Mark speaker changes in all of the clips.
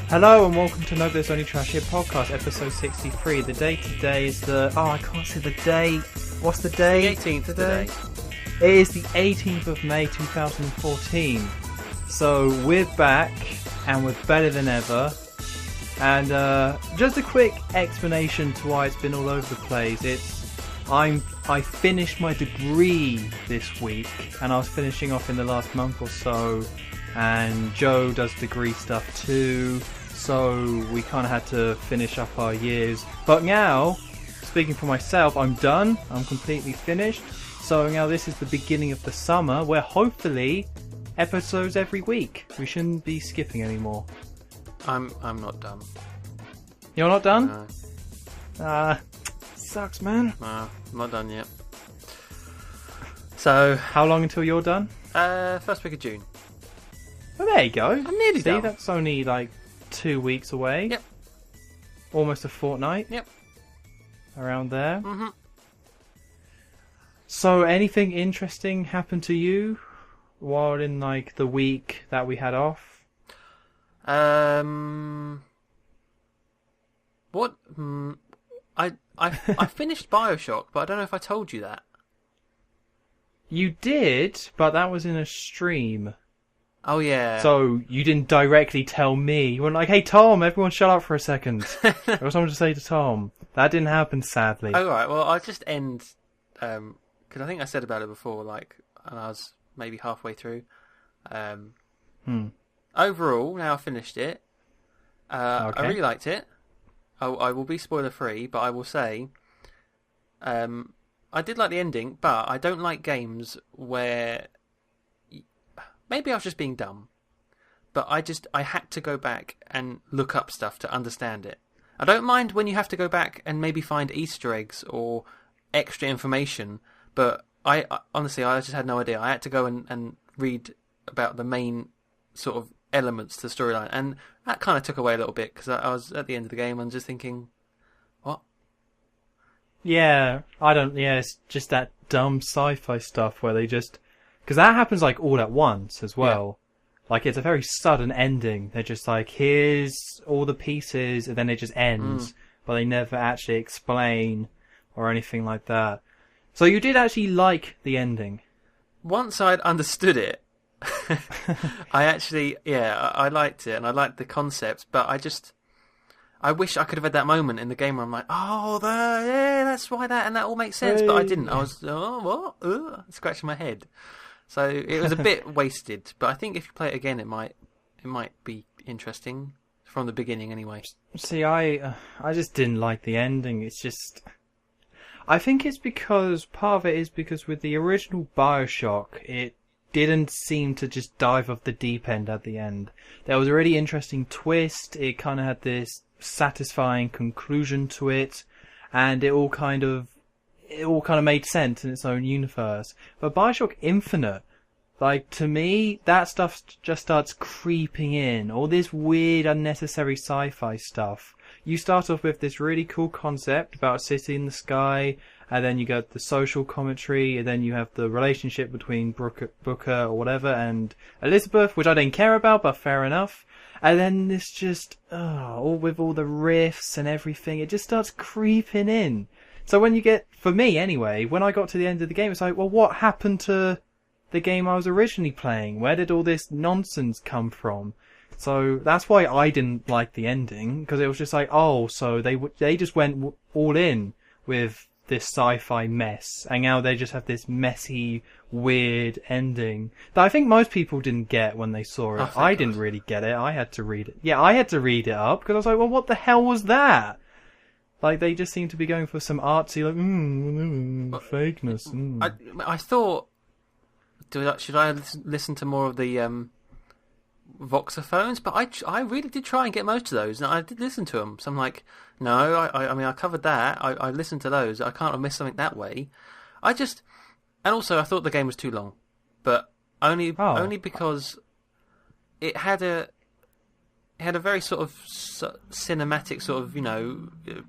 Speaker 1: Hello and welcome to No There's Only Trash Here podcast, episode 63. The day today is I can't say the day. What's the day?
Speaker 2: The 18th today.
Speaker 1: It is the 18th of May 2014. So we're back and we're better than ever. And just a quick explanation to why it's been all over the place. I finished my degree this week, and I was finishing off in the last month or so. And Joe does degree stuff too, so we kind of had to finish up our years. But now, speaking for myself, I'm done. I'm completely finished. So now this is the beginning of the summer, where hopefully episodes every week. We shouldn't be skipping anymore.
Speaker 2: I'm not done.
Speaker 1: You're not done?
Speaker 2: No.
Speaker 1: Sucks, man.
Speaker 2: No, I'm not done yet. So,
Speaker 1: How long until you're done?
Speaker 2: first week of June.
Speaker 1: Well, there you go.
Speaker 2: I'm nearly
Speaker 1: See,
Speaker 2: done.
Speaker 1: that's only like 2 weeks away.
Speaker 2: Yep.
Speaker 1: Almost a fortnight.
Speaker 2: Yep.
Speaker 1: Around there.
Speaker 2: Mm-hmm.
Speaker 1: So, anything interesting happened to you while in like the week that we had off?
Speaker 2: What? I finished Bioshock, but I don't know if I told you that.
Speaker 1: You did, but that was in a stream.
Speaker 2: Oh yeah.
Speaker 1: So you didn't directly tell me. You weren't like, "Hey Tom, everyone, shut up for a second." There was something to say to Tom. That didn't happen, sadly.
Speaker 2: Oh right. Well, I'll just end. Because I think I said about it before. Like, and I was maybe halfway through. Overall, now I've finished it.
Speaker 1: Okay.
Speaker 2: I really liked it. I will be spoiler free, but I will say, I did like the ending, but I don't like games where maybe I was just being dumb, but I had to go back and look up stuff to understand it. I don't mind when you have to go back and maybe find Easter eggs or extra information, but I honestly just had no idea. I had to go and read about the main sort of elements to the storyline, and that kind of took away a little bit because I was at the end of the game and just thinking, what?
Speaker 1: Yeah, it's just that dumb sci-fi stuff where they just... Because that happens like all at once as well. Yeah. Like it's a very sudden ending. They're just like, here's all the pieces, and then it just ends. But they never actually explain or anything like that. So you did actually like the ending?
Speaker 2: Once I'd understood it, I liked it, and I liked the concept, but I wish I could have had that moment in the game where I'm like, that's why that, and that all makes sense, but I didn't. I was, scratching my head. So it was a bit wasted, but I think if you play it again, it might be interesting from the beginning anyway.
Speaker 1: See, I just didn't like the ending. It's just... I think it's because, part of it is because with the original Bioshock, it didn't seem to just dive off the deep end at the end. There was a really interesting twist. It kind of had this satisfying conclusion to it, and it all kind of made sense in its own universe. But Bioshock Infinite, like, to me, that stuff just starts creeping in. All this weird, unnecessary sci-fi stuff. You start off with this really cool concept about a city in the sky, and then you got the social commentary, and then you have the relationship between Booker or whatever and Elizabeth, which I didn't care about, but fair enough. And then this just, all with all the riffs and everything, it just starts creeping in. So when you get, for me anyway, when I got to the end of the game, it's like, well, what happened to the game I was originally playing? Where did all this nonsense come from? So that's why I didn't like the ending, because it was just like, so they just went all in with this sci-fi mess, and now they just have this messy, weird ending that I think most people didn't get when they saw it. I didn't really get it. I had to read it. Yeah, I had to read it up, because I was like, well, what the hell was that? Like, they just seem to be going for some artsy, like, fakeness.
Speaker 2: I thought, should I listen to more of the voxophones? But I really did try and get most of those, and I did listen to them. So I'm like, no, I mean, I covered that. I listened to those. I can't have missed something that way. And also I thought the game was too long, but only because it had a very sort of cinematic sort of,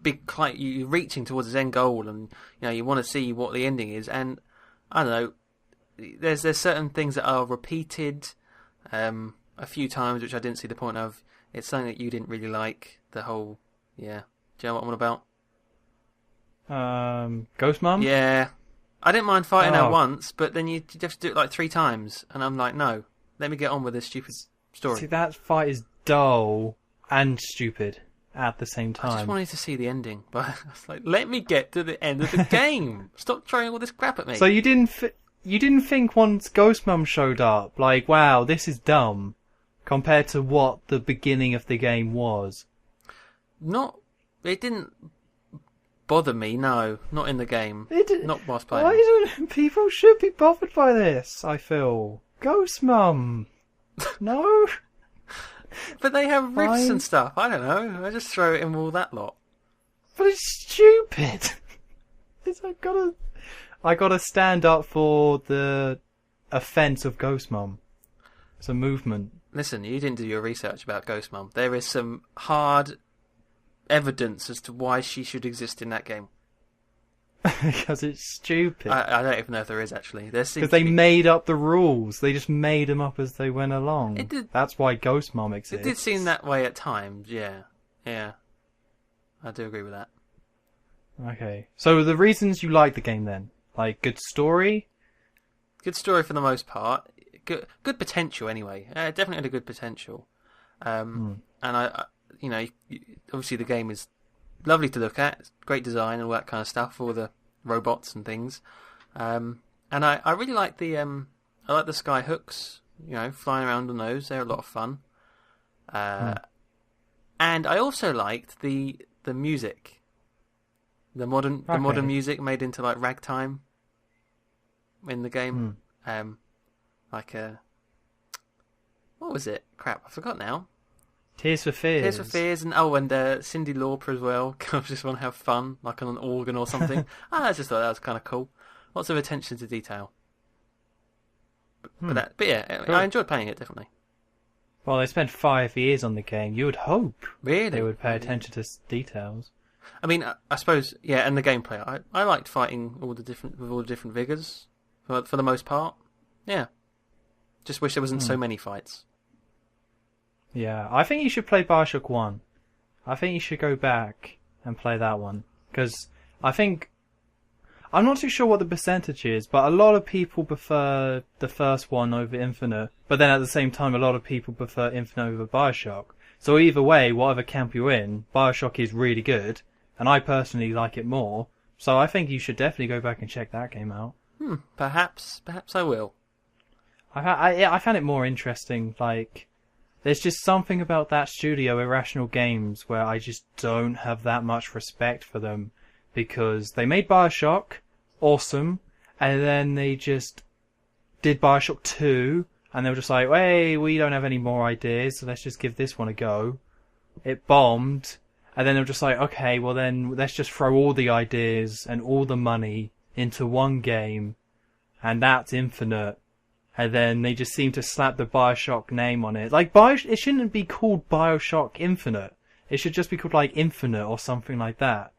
Speaker 2: big, like, you reaching towards its end goal, and you want to see what the ending is, and I don't know, there's certain things that are repeated. a few times, which I didn't see the point of. It's something that you didn't really like. The whole, yeah. Do you know what I'm on about?
Speaker 1: Ghost Mum?
Speaker 2: Yeah. I didn't mind fighting her once, but then you have to do it like 3 times, and I'm like, no, let me get on with this stupid story.
Speaker 1: See, that fight is dull and stupid at the same time.
Speaker 2: I just wanted to see the ending, but I was like, let me get to the end of the game. Stop throwing all this crap at me.
Speaker 1: So you didn't think once Ghost Mum showed up, like, wow, this is dumb, compared to what the beginning of the game was?
Speaker 2: It didn't bother me, no. Not in the game. Not whilst playing.
Speaker 1: Why don't people should be bothered by this, I feel. Ghost Mum. No?
Speaker 2: But they have rifts and stuff. I don't know. I just throw it in with all that lot.
Speaker 1: But it's stupid. I gotta stand up for the offence of Ghost Mum. It's a movement.
Speaker 2: Listen, you didn't do your research about Ghost Mum. There is some hard evidence as to why she should exist in that game.
Speaker 1: Because it's stupid.
Speaker 2: I don't even know if there is, actually.
Speaker 1: Because they made up the rules. They just made them up as they went along. That's why Ghost Mom exists.
Speaker 2: It did seem that way at times, yeah. Yeah. I do agree with that.
Speaker 1: Okay. So the reasons you like the game then? Like, good story?
Speaker 2: Good story for the most part. Good potential, anyway. Definitely had a good potential. And obviously the game is lovely to look at. It's great design and all that kind of stuff, all the robots and things. And I really like the sky hooks, flying around on those. They're a lot of fun. And I also liked the music. The modern music made into like ragtime in the game. What was it? Crap, I forgot now.
Speaker 1: Tears for Fears.
Speaker 2: Tears for Fears, and Cyndi Lauper as well. I just want to have fun, like on an organ or something. I just thought that was kind of cool. Lots of attention to detail. But yeah, I enjoyed playing it, definitely.
Speaker 1: Well, they spent 5 years on the game. You would hope they would pay attention to details.
Speaker 2: I mean, I suppose, yeah, and the gameplay. I liked fighting with all the different vigors for the most part. Yeah, just wish there wasn't so many fights.
Speaker 1: Yeah, I think you should play Bioshock 1. I think you should go back and play that one. Because I'm not too sure what the percentage is, but a lot of people prefer the first one over Infinite. But then at the same time, a lot of people prefer Infinite over Bioshock. So either way, whatever camp you're in, Bioshock is really good. And I personally like it more. So I think you should definitely go back and check that game out.
Speaker 2: Perhaps I will.
Speaker 1: I found it more interesting, like... There's just something about that studio, Irrational Games, where I just don't have that much respect for them. Because they made Bioshock, awesome, and then they just did Bioshock 2, and they were just like, hey, we don't have any more ideas, so let's just give this one a go. It bombed, and then they were just like, okay, well then, let's just throw all the ideas and all the money into one game, and that's Infinite. And then they just seem to slap the Bioshock name on it. Like, it shouldn't be called Bioshock Infinite. It should just be called, like, Infinite or something like that.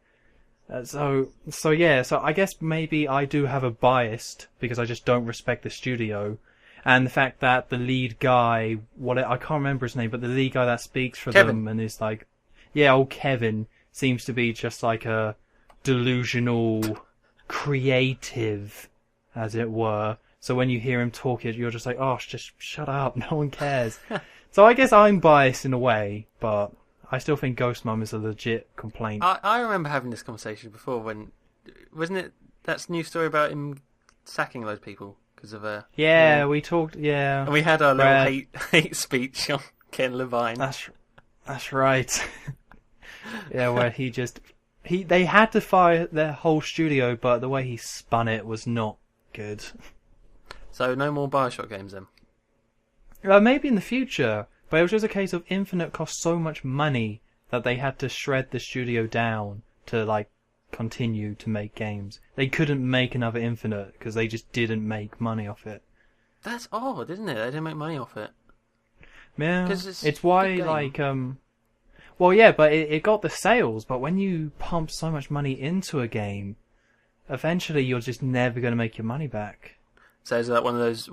Speaker 1: So I guess maybe I do have a bias, because I just don't respect the studio. And the fact that the lead guy, I can't remember his name, but the lead guy that speaks for them and is like, yeah, old Kevin, seems to be just like a delusional creative, as it were. So when you hear him talk, you're just like, oh, just shut up, no one cares. So I guess I'm biased in a way, but I still think Ghost Mum is a legit complaint.
Speaker 2: I remember having this conversation before when... Wasn't it that new story about him sacking loads of people because of a...
Speaker 1: Yeah, we talked, yeah.
Speaker 2: And we had our little hate speech on Ken Levine.
Speaker 1: That's right. Yeah, where they had to fire their whole studio, but the way he spun it was not good.
Speaker 2: So no more Bioshock games then?
Speaker 1: Maybe in the future, but it was just a case of Infinite cost so much money that they had to shred the studio down to like continue to make games. They couldn't make another Infinite because they just didn't make money off it.
Speaker 2: That's odd, isn't it? They didn't make money off it.
Speaker 1: Yeah, it's why like well, yeah, but it got the sales. But when you pump so much money into a game, eventually you're just never going to make your money back.
Speaker 2: So is that one of those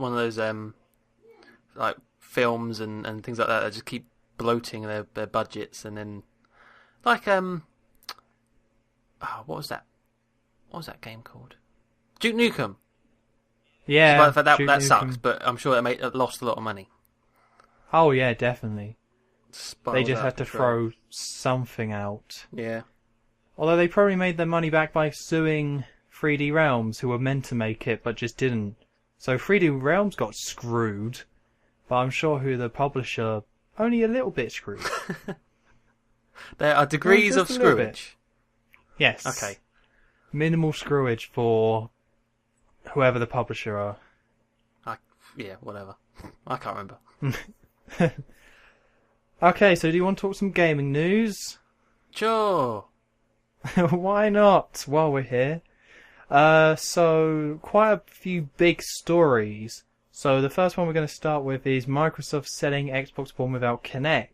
Speaker 2: like films and things like that just keep bloating their budgets, and then like what was that game called? Duke Nukem.
Speaker 1: Yeah,
Speaker 2: So that sucks, but I'm sure it lost a lot of money.
Speaker 1: Oh yeah, definitely.
Speaker 2: Spiraled
Speaker 1: They just
Speaker 2: out
Speaker 1: had to
Speaker 2: of control.
Speaker 1: throw something out.
Speaker 2: Yeah.
Speaker 1: Although they probably made their money back by suing 3D Realms, who were meant to make it but just didn't. So 3D Realms got screwed, but I'm sure who the publisher only a little bit screwed.
Speaker 2: There are degrees of screwage.
Speaker 1: Yes.
Speaker 2: Okay.
Speaker 1: Minimal screwage for whoever the publisher are.
Speaker 2: Yeah, whatever. I can't remember.
Speaker 1: Okay, so do you want to talk some gaming news?
Speaker 2: Sure.
Speaker 1: Why not, while we're here? So, quite a few big stories. So, the first one we're going to start with is Microsoft selling Xbox One without Kinect.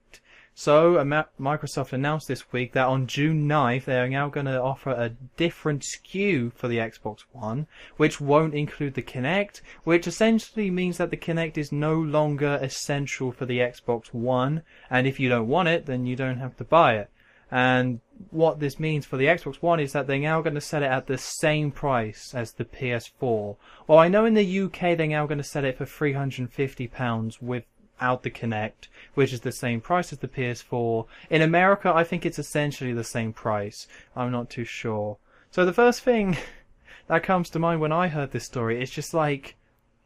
Speaker 1: So, Microsoft announced this week that on June 9th, they are now going to offer a different SKU for the Xbox One, which won't include the Kinect, which essentially means that the Kinect is no longer essential for the Xbox One, and if you don't want it, then you don't have to buy it. And what this means for the Xbox One is that they're now going to sell it at the same price as the PS4. Well, I know in the UK they're now going to sell it for £350 without the Kinect, which is the same price as the PS4. In America, I think it's essentially the same price. I'm not too sure. So the first thing that comes to mind when I heard this story is just like,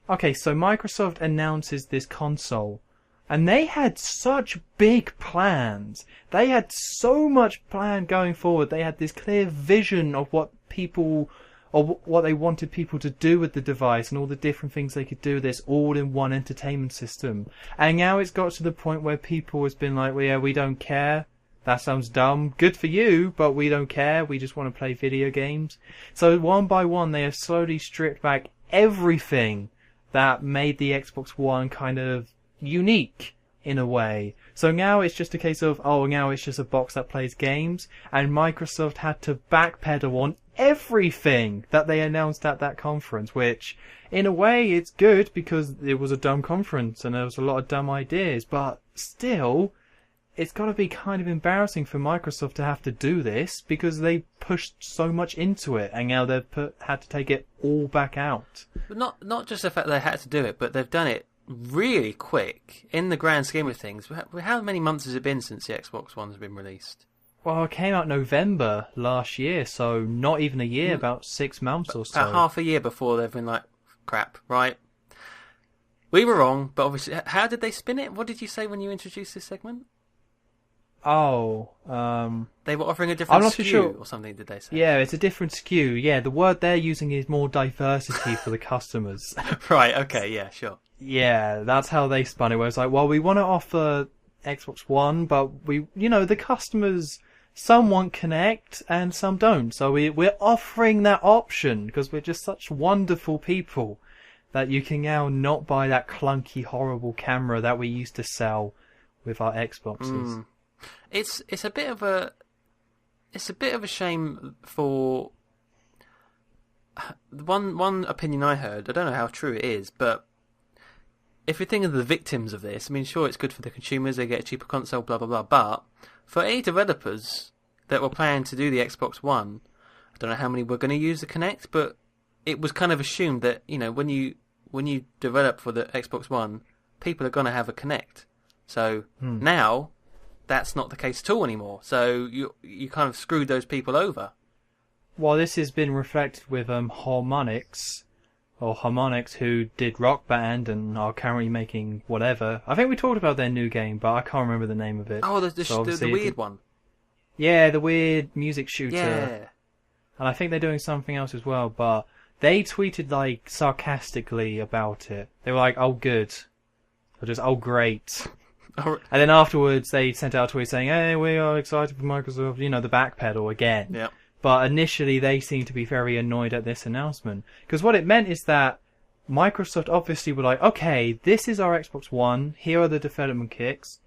Speaker 1: okay, so Microsoft announces this console. And they had such big plans. They had so much plan going forward. They had this clear vision of what they wanted people to do with the device and all the different things they could do with this all-in-one entertainment system. And now it's got to the point where people has been like, well, yeah, we don't care. That sounds dumb. Good for you, but we don't care. We just want to play video games. So one by one, they have slowly stripped back everything that made the Xbox One kind of unique in a way. So now it's just a case of, now it's just a box that plays games, and Microsoft had to backpedal on everything that they announced at that conference, which in a way it's good because it was a dumb conference and there was a lot of dumb ideas, but still it's got to be kind of embarrassing for Microsoft to have to do this because they pushed so much into it and now they've had to take it all back out.
Speaker 2: But not just the fact they had to do it, but they've done it really quick in the grand scheme of things. How many months has it been since the Xbox One's been released?
Speaker 1: Well, it came out November last year, so not even a year, about 6 months or so.
Speaker 2: About half a year before they've been like, crap, right? We were wrong, but obviously, how did they spin it? What did you say when you introduced this segment? They were offering a different SKU or something, did they say?
Speaker 1: Yeah, it's a different SKU. Yeah, the word they're using is more diversity for the customers.
Speaker 2: Right, okay, yeah, sure.
Speaker 1: Yeah, that's how they spun it, where it's like, well, we want to offer Xbox One, but the customers, some want Kinect and some don't. So we're offering that option because we're just such wonderful people that you can now not buy that clunky, horrible camera that we used to sell with our Xboxes.
Speaker 2: It's a bit of a shame for one opinion I heard. I don't know how true it is, but if you think of the victims of this, I mean, sure, it's good for the consumers, they get a cheaper console, blah, blah, blah, but for any developers that were planning to do the Xbox One, I don't know how many were going to use the Kinect, but it was kind of assumed that, when you develop for the Xbox One, people are going to have a Kinect. So now, that's not the case at all anymore. So you kind of screwed those people over.
Speaker 1: Well, this has been reflected with Harmonix, who did Rock Band and are currently making whatever. I think we talked about their new game, but I can't remember the name of it.
Speaker 2: Oh, the weird one.
Speaker 1: Yeah, the weird music shooter.
Speaker 2: Yeah.
Speaker 1: And I think they're doing something else as well, but they tweeted sarcastically about it. They were like, oh good. Or just, oh great. And then afterwards they sent out a tweet saying, hey, we are excited for Microsoft, the backpedal again.
Speaker 2: Yeah.
Speaker 1: But initially they seemed to be very annoyed at this announcement. Because what it meant is that Microsoft obviously were like, okay, this is our Xbox One, here are the development kits,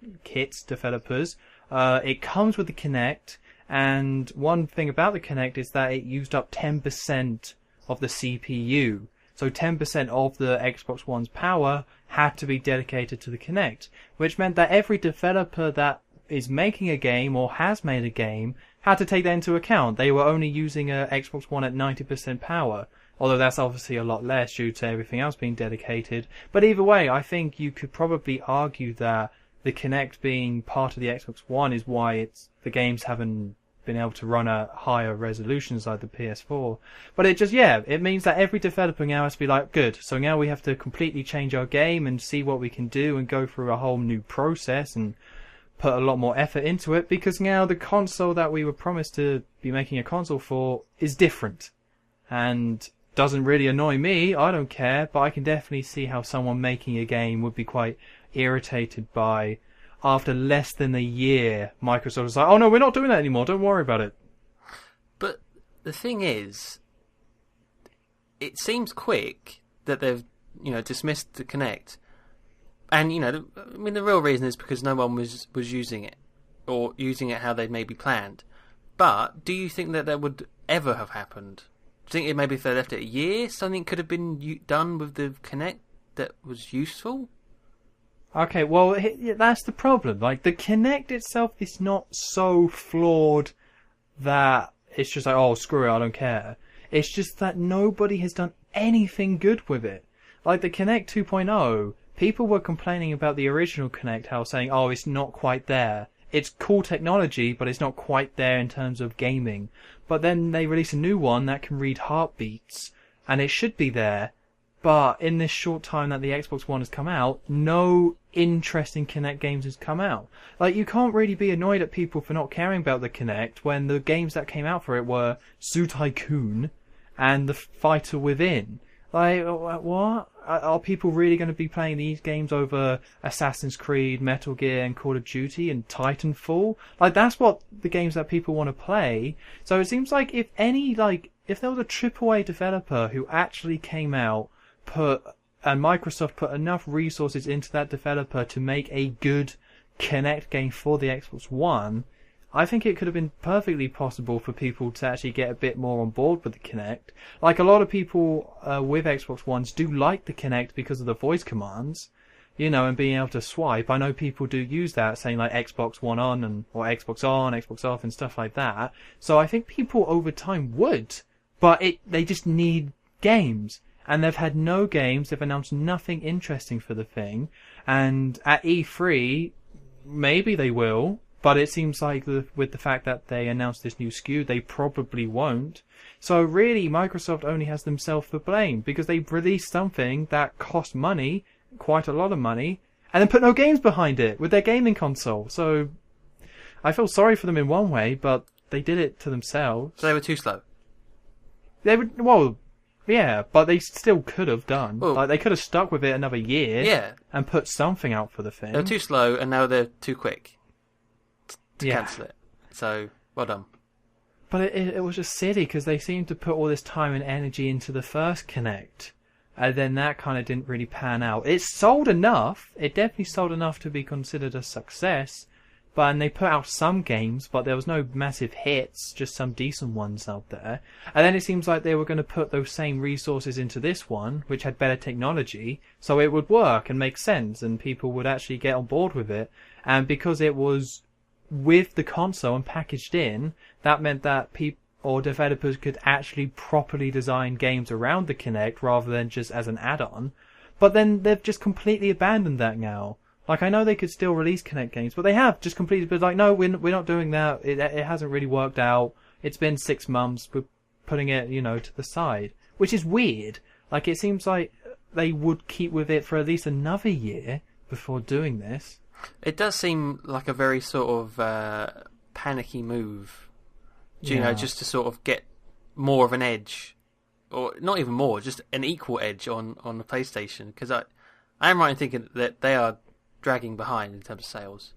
Speaker 1: developers, it comes with the Kinect, and one thing about the Kinect is that it used up 10% of the CPU. So 10% of the Xbox One's power had to be dedicated to the Kinect, which meant that every developer that is making a game or has made a game had to take that into account. They were only using a Xbox One at 90% power, although that's obviously a lot less due to everything else being dedicated. But either way, I think you could probably argue that the Kinect being part of the Xbox One is why the games haven't been able to run at higher resolutions like the PS4. But it means that every developer now has to be like, good, so now we have to completely change our game and see what we can do and go through a whole new process and put a lot more effort into it, because now the console that we were promised to be making a console for is different. And doesn't really annoy me, I don't care, but I can definitely see how someone making a game would be quite irritated by, after less than a year, Microsoft was like, oh no, we're not doing that anymore, don't worry about it.
Speaker 2: But the thing is, it seems quick that they've, dismissed the Kinect. And, the real reason is because no one was using it, or using it how they'd maybe planned. But do you think that would ever have happened? Do you think maybe if they left it a year, something could have been done with the Kinect that was useful?
Speaker 1: Okay, well, that's the problem. Like, the Kinect itself is not so flawed that it's just like, oh, screw it, I don't care. It's just that nobody has done anything good with it. Like, the Kinect 2.0, people were complaining about the original Kinect, saying, oh, it's not quite there. It's cool technology, but it's not quite there in terms of gaming. But then they released a new one that can read heartbeats, and it should be there. But in this short time that the Xbox One has come out, no interesting Kinect games has come out. Like, you can't really be annoyed at people for not caring about the Kinect when the games that came out for it were Zoo Tycoon and The Fighter Within. Like, what? Are people really going to be playing these games over Assassin's Creed, Metal Gear, and Call of Duty, and Titanfall? Like, that's what the games that people want to play. So it seems like if there was a AAA developer who actually came out, and Microsoft put enough resources into that developer to make a good Kinect game for the Xbox One, I think it could have been perfectly possible for people to actually get a bit more on board with the Kinect. Like, a lot of people with Xbox Ones do like the Kinect because of the voice commands, and being able to swipe. I know people do use that, saying like Xbox One on, or Xbox on, Xbox off, and stuff like that. So I think people over time would, but they just need games. And they've had no games, they've announced nothing interesting for the thing, and at E3, maybe they will, but it seems like with the fact that they announced this new SKU, they probably won't. So really, Microsoft only has themselves to blame, because they released something that cost money, quite a lot of money, and then put no games behind it with their gaming console. So I feel sorry for them in one way, but they did it to themselves.
Speaker 2: So they were too slow?
Speaker 1: Yeah, but they still could have done.
Speaker 2: Well,
Speaker 1: like, they could have stuck with it another year and put something out for the thing.
Speaker 2: They were too slow, and now they're too quick to cancel it. So, well done.
Speaker 1: But it was just silly, because they seemed to put all this time and energy into the first Kinect, and then that kind of didn't really pan out. It sold enough. It definitely sold enough to be considered a success. And they put out some games, but there was no massive hits, just some decent ones out there. And then it seems like they were going to put those same resources into this one, which had better technology, so it would work and make sense, and people would actually get on board with it. And because it was with the console and packaged in, that meant that people or developers could actually properly design games around the Kinect rather than just as an add-on. But then they've just completely abandoned that now. Like, I know they could still release Kinect games, but they have just completely been like, no, we're not doing that. It hasn't really worked out. It's been 6 months. We're putting it, to the side, which is weird. Like, it seems like they would keep with it for at least another year before doing this.
Speaker 2: It does seem like a very sort of panicky move, just to sort of get more of an edge, or not even more, just an equal edge on the PlayStation. Because I am right in thinking that they are dragging behind in terms of sales.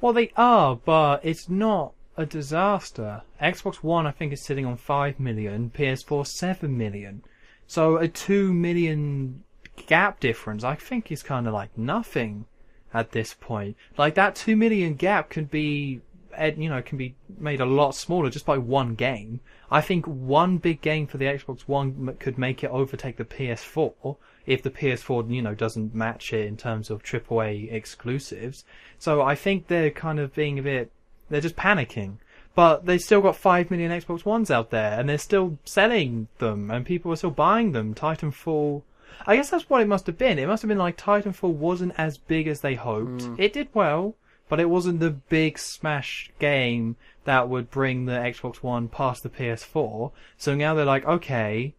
Speaker 1: Well, they are, but it's not a disaster. Xbox One, I think, is sitting on 5 million, PS4 7 million. So a 2 million gap difference, I think, is kind of like nothing at this point. Like, that 2 million gap could be can be made a lot smaller just by one game. I think one big game for the Xbox One could make it overtake the PS4 if the PS4, doesn't match it in terms of AAA exclusives. So I think they're kind of being they're just panicking. But they still got 5 million Xbox Ones out there, and they're still selling them, and people are still buying them. Titanfall, I guess that's what it must have been. It must have been like Titanfall wasn't as big as they hoped. It did well, but it wasn't the big smash game that would bring the Xbox One past the PS4. So now they're like, okay,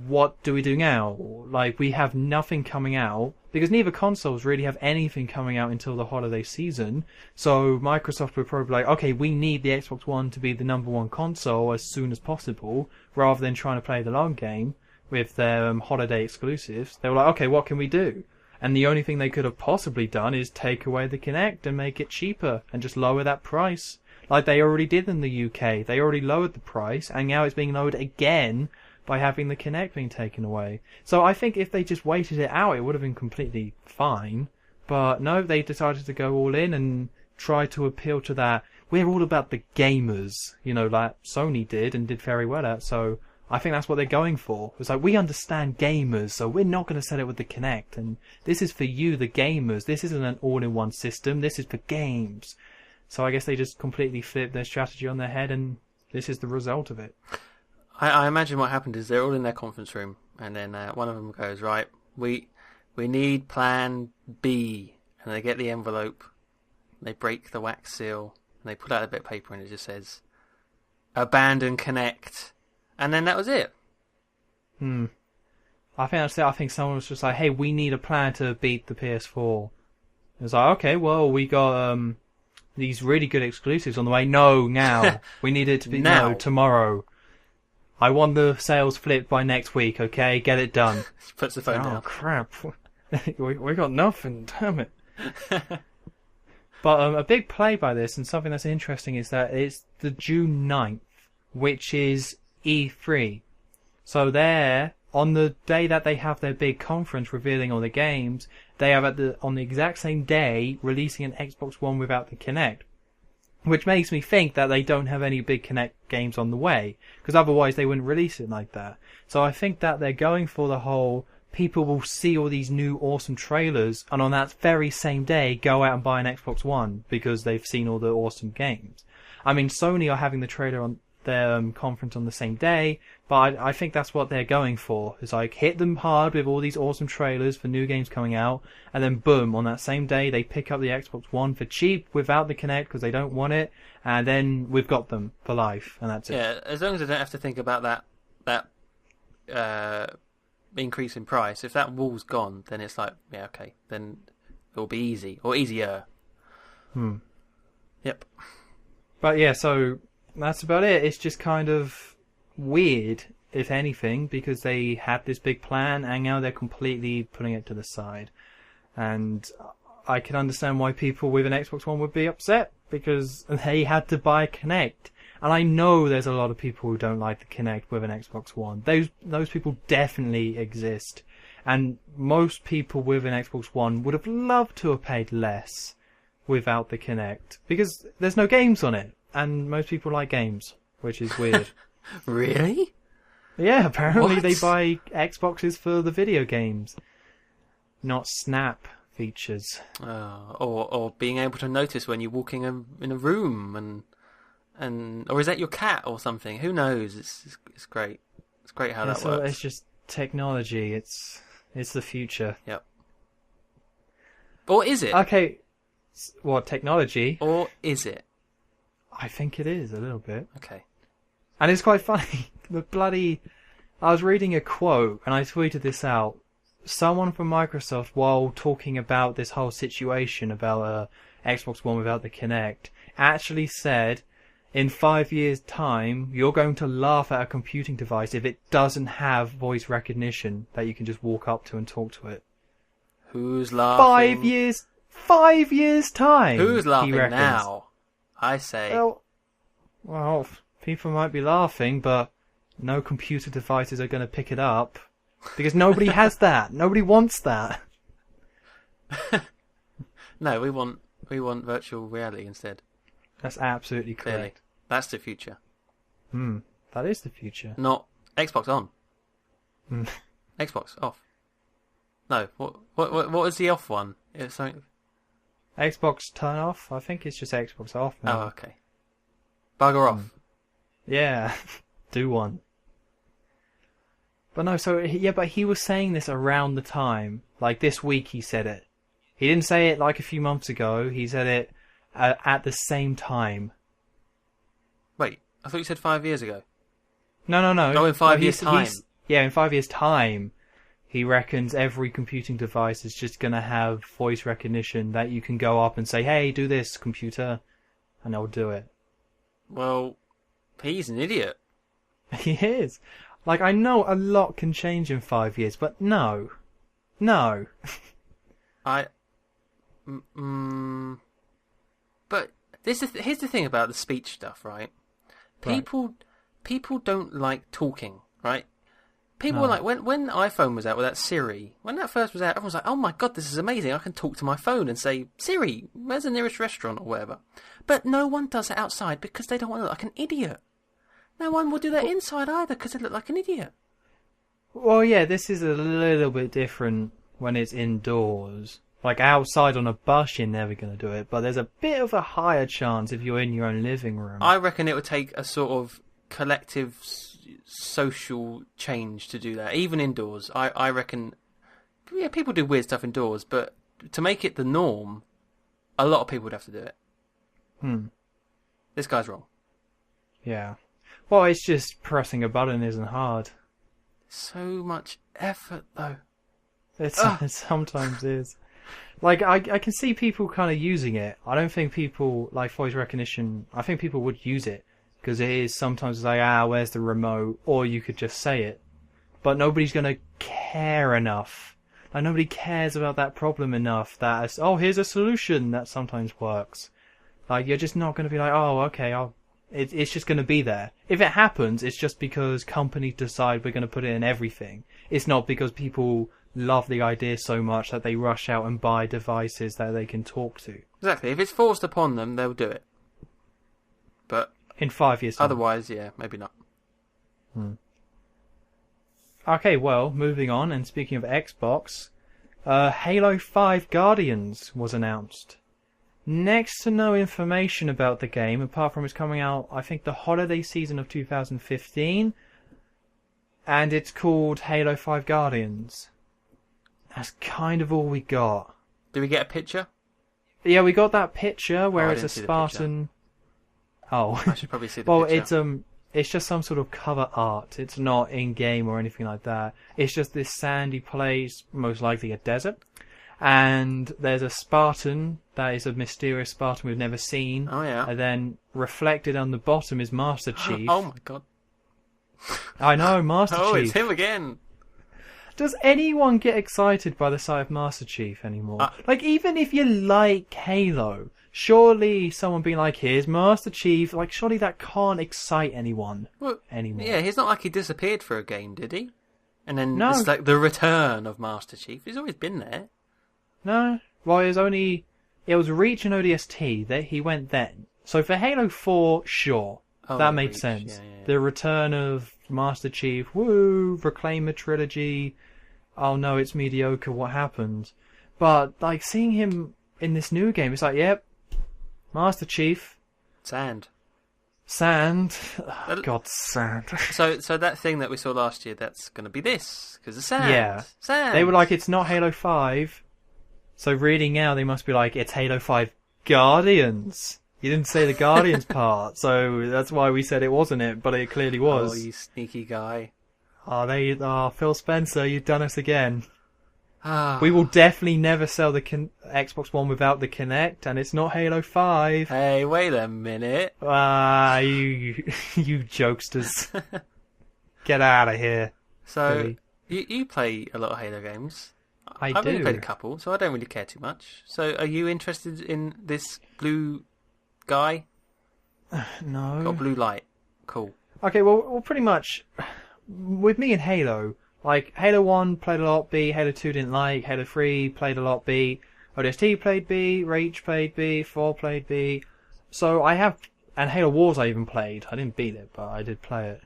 Speaker 1: what do we do now? Like, we have nothing coming out, because neither consoles really have anything coming out until the holiday season. So Microsoft would probably be like, okay, we need the Xbox One to be the number one console as soon as possible, rather than trying to play the long game with their holiday exclusives. They were like, okay, what can we do? And the only thing they could have possibly done is take away the Kinect and make it cheaper and just lower that price. Like they already did in the UK. They already lowered the price, and now it's being lowered again by having the Kinect being taken away. So I think if they just waited it out, it would have been completely fine. But no, they decided to go all in and try to appeal to that. We're all about the gamers, like Sony did and did very well at. So I think that's what they're going for. It's like, we understand gamers, so we're not going to sell it with the Kinect. And this is for you, the gamers. This isn't an all-in-one system. This is for games. So I guess they just completely flipped their strategy on their head, and this is the result of it.
Speaker 2: I imagine what happened is they're all in their conference room, and then one of them goes, right, we need plan B. And they get the envelope, they break the wax seal, and they pull out a bit of paper, and it just says, abandon Kinect. And then that was it.
Speaker 1: I think that's it. I think someone was just like, hey, we need a plan to beat the PS4. It was like, okay, well, we got these really good exclusives on the way. No, now. We need it to be
Speaker 2: now.
Speaker 1: No, tomorrow. I want the sales flipped by next week, okay? Get it done.
Speaker 2: Puts the phone down.
Speaker 1: Oh, crap. we got nothing, damn it. But a big play by this, and something that's interesting, is that it's the June 9th, which is E3. So there, on the day that they have their big conference revealing all the games, they have on the exact same day releasing an Xbox One without the Kinect. Which makes me think that they don't have any big Kinect games on the way, because otherwise they wouldn't release it like that. So I think that they're going for the whole, people will see all these new awesome trailers, and on that very same day go out and buy an Xbox One, because they've seen all the awesome games. I mean, Sony are having the trailer on their conference on the same day, but I think that's what they're going for. It's like, hit them hard with all these awesome trailers for new games coming out, and then boom, on that same day they pick up the Xbox One for cheap without the Kinect because they don't want it, and then we've got them for life, and that's it.
Speaker 2: Yeah, as long as I don't have to think about that increase in price. If that wall's gone, then it's like, yeah, okay, then it'll be easy, or easier. Yep.
Speaker 1: But yeah, so that's about it. It's just kind of weird, if anything, because they had this big plan and now they're completely putting it to the side. And I can understand why people with an Xbox One would be upset, because they had to buy Kinect. And I know there's a lot of people who don't like the Kinect with an Xbox One. Those people definitely exist. And most people with an Xbox One would have loved to have paid less without the Kinect, because there's no games on it. And most people like games, which is weird.
Speaker 2: Really?
Speaker 1: Yeah, apparently
Speaker 2: What?
Speaker 1: they buy Xboxes for the video games, not Snap features.
Speaker 2: Or being able to notice when you're walking in a room, and or is that your cat or something? Who knows? It's great. It's great how that works.
Speaker 1: It's just technology. It's the future.
Speaker 2: Yep. Or is it?
Speaker 1: Okay, what, technology?
Speaker 2: Or is it?
Speaker 1: I think it is a little bit.
Speaker 2: Okay.
Speaker 1: And it's quite funny. I was reading a quote, and I tweeted this out. Someone from Microsoft, while talking about this whole situation about Xbox One without the Kinect, actually said, in 5 years' time, you're going to laugh at a computing device if it doesn't have voice recognition that you can just walk up to and talk to it.
Speaker 2: Who's laughing?
Speaker 1: 5 years' time.
Speaker 2: Who's laughing
Speaker 1: he reckons.
Speaker 2: now? I say.
Speaker 1: Well, people might be laughing, but no computer devices are going to pick it up. Because nobody has that. Nobody wants that.
Speaker 2: No, we want virtual reality instead.
Speaker 1: That's absolutely
Speaker 2: Clearly.
Speaker 1: correct.
Speaker 2: That's the future.
Speaker 1: That is the future.
Speaker 2: Not Xbox on.
Speaker 1: Mm.
Speaker 2: Xbox off. No, what was the off one? It was something...
Speaker 1: Xbox turn off? I think it's just Xbox off now.
Speaker 2: Oh, okay. Bugger off.
Speaker 1: Yeah, do one. But no, but he was saying this around the time. Like this week he said it. He didn't say it like a few months ago. He said it at the same time.
Speaker 2: Wait, I thought you said 5 years ago.
Speaker 1: No.
Speaker 2: Oh, in 5 years' time.
Speaker 1: Yeah, in 5 years' time, he reckons every computing device is just going to have voice recognition that you can go up and say, hey, do this, computer, and they'll do it.
Speaker 2: Well, he's an idiot.
Speaker 1: He is. Like, I know a lot can change in 5 years, but no. No.
Speaker 2: But here's the thing about the speech stuff, right? People don't like talking, right? People were like, when iPhone was out with that Siri, when that first was out, everyone was like, oh my god, this is amazing. I can talk to my phone and say, Siri, where's the nearest restaurant or whatever. But no one does it outside because they don't want to look like an idiot. No one will do that inside either because they look like an idiot.
Speaker 1: Well, yeah, this is a little bit different when it's indoors. Like outside on a bus, you're never going to do it, but there's a bit of a higher chance if you're in your own living room.
Speaker 2: I reckon it would take a sort of collective social change to do that, even indoors. I reckon, yeah, people do weird stuff indoors, but to make it the norm, a lot of people would have to do it. This guy's wrong.
Speaker 1: Yeah. Well, it's just pressing a button isn't hard.
Speaker 2: So much effort, though.
Speaker 1: It sometimes is. Like, I can see people kind of using it. I don't think people, like voice recognition, I think people would use it. Because it is sometimes like, where's the remote? Or you could just say it. But nobody's going to care enough. Like, nobody cares about that problem enough that, here's a solution that sometimes works. Like, you're just not going to be like, okay, it's just going to be there. If it happens, it's just because companies decide we're going to put it in everything. It's not because people love the idea so much that they rush out and buy devices that they can talk to.
Speaker 2: Exactly. If it's forced upon them, they'll do it. But
Speaker 1: in 5 years' time.
Speaker 2: Otherwise, yeah, maybe not.
Speaker 1: Okay, well, moving on, and speaking of Xbox, Halo 5 Guardians was announced. Next to no information about the game, apart from it's coming out, I think, the holiday season of 2015, and it's called Halo 5 Guardians. That's kind of all we got.
Speaker 2: Did we get a picture?
Speaker 1: Yeah, we got that picture where
Speaker 2: I
Speaker 1: it's a
Speaker 2: didn't see the
Speaker 1: Spartan... Oh.
Speaker 2: I should probably see the picture.
Speaker 1: It's just some sort of cover art. It's not in-game or anything like that. It's just this sandy place, most likely a desert. And there's a Spartan that is a mysterious Spartan we've never seen.
Speaker 2: Oh, yeah.
Speaker 1: And then reflected on the bottom is Master Chief.
Speaker 2: Oh, my God.
Speaker 1: I know, Master Chief.
Speaker 2: Oh, it's him again.
Speaker 1: Does anyone get excited by the sight of Master Chief anymore? Like, even if you like Halo, surely someone being like, here's Master Chief, like, surely that can't excite anyone anymore.
Speaker 2: Yeah, he's not like he disappeared for a game, did he? And then
Speaker 1: No.
Speaker 2: it's like the return of Master Chief. He's always been there.
Speaker 1: No. Well, it was Reach and ODST that he went then. So for Halo 4, sure.
Speaker 2: Oh,
Speaker 1: that
Speaker 2: Reach,
Speaker 1: makes sense.
Speaker 2: yeah.
Speaker 1: The return of Master Chief, woo, Reclaimer trilogy. Oh no, it's mediocre, what happened? But, like, seeing him in this new game, it's like, yep, Master Chief.
Speaker 2: Sand.
Speaker 1: Oh, God, sand.
Speaker 2: So that thing that we saw last year, that's going to be this, because of sand.
Speaker 1: Yeah.
Speaker 2: Sand.
Speaker 1: They were like, it's not Halo 5. So reading now, they must be like, it's Halo 5 Guardians. You didn't say the Guardians part, so that's why we said it wasn't it, but it clearly was.
Speaker 2: Oh, you sneaky guy.
Speaker 1: Phil Spencer, you've done us again.
Speaker 2: Ah.
Speaker 1: We will definitely never sell the Xbox One without the Kinect, and it's not Halo 5.
Speaker 2: Hey, wait a minute.
Speaker 1: You jokesters. Get out of here.
Speaker 2: So, you play a lot of Halo games.
Speaker 1: I
Speaker 2: I've
Speaker 1: do.
Speaker 2: only played a couple, so I don't really care too much. So, are you interested in this blue guy?
Speaker 1: No.
Speaker 2: Got blue light. Cool.
Speaker 1: Okay, well, pretty much, with me and Halo, like, Halo 1 played a lot B, Halo 2 didn't like, Halo 3 played a lot B, ODST played B, Reach played B, 4 played B, So I have, and Halo Wars I even played. I didn't beat it, but I did play it.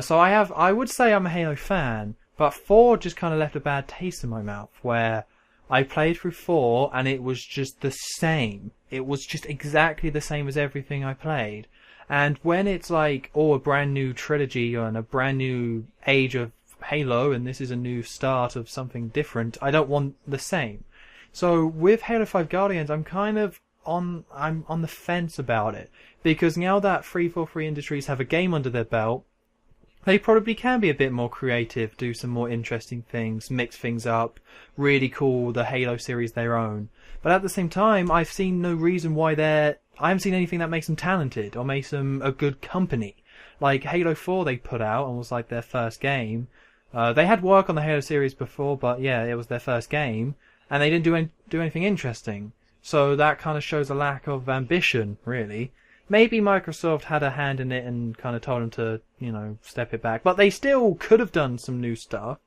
Speaker 1: So I would say I'm a Halo fan, but 4 just kind of left a bad taste in my mouth, where I played through 4 and it was just the same. It was just exactly the same as everything I played. And when it's like, a brand new trilogy and a brand new age of Halo, and this is a new start of something different, I don't want the same. So with Halo 5 Guardians, I'm on the fence about it, because now that 343 Industries have a game under their belt, they probably can be a bit more creative, do some more interesting things, mix things up, really call the Halo series their own. But at the same time, I've seen no reason why I haven't seen anything that makes them talented or makes them a good company. Like Halo 4 they put out and was like their first game. They had work on the Halo series before, but yeah, it was their first game, and they didn't do anything interesting. So that kind of shows a lack of ambition, really. Maybe Microsoft had a hand in it and kind of told them to, step it back. But they still could have done some new stuff.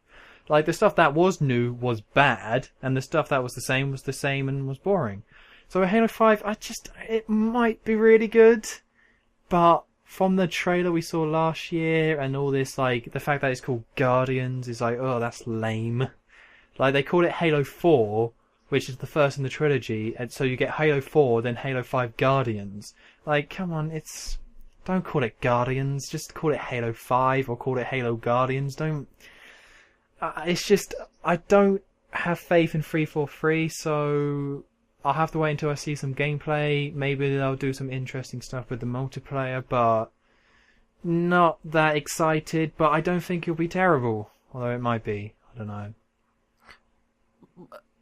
Speaker 1: Like, the stuff that was new was bad, and the stuff that was the same and was boring. So Halo 5, it might be really good, but from the trailer we saw last year and all this, like, the fact that it's called Guardians is like, oh, that's lame. Like, they called it Halo 4, which is the first in the trilogy, and so you get Halo 4, then Halo 5 Guardians. Like, come on, don't call it Guardians, just call it Halo 5 or call it Halo Guardians. I don't have faith in 343, so I'll have to wait until I see some gameplay. Maybe they'll do some interesting stuff with the multiplayer, but not that excited. But I don't think it'll be terrible, although it might be. I don't know.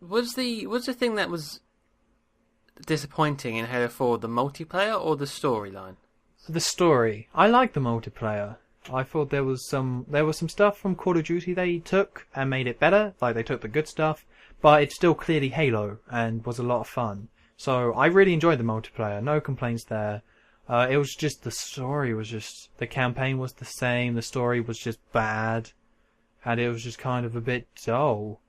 Speaker 2: Was the thing that was disappointing in Halo 4 the multiplayer or the storyline?
Speaker 1: The story. I like the multiplayer. I thought there was some stuff from Call of Duty they took and made it better. Like, they took the good stuff, but it's still clearly Halo and was a lot of fun. So I really enjoyed the multiplayer. No complaints there. It was just the story was just, the campaign was the same. The story was just bad, and it was just kind of a bit dull.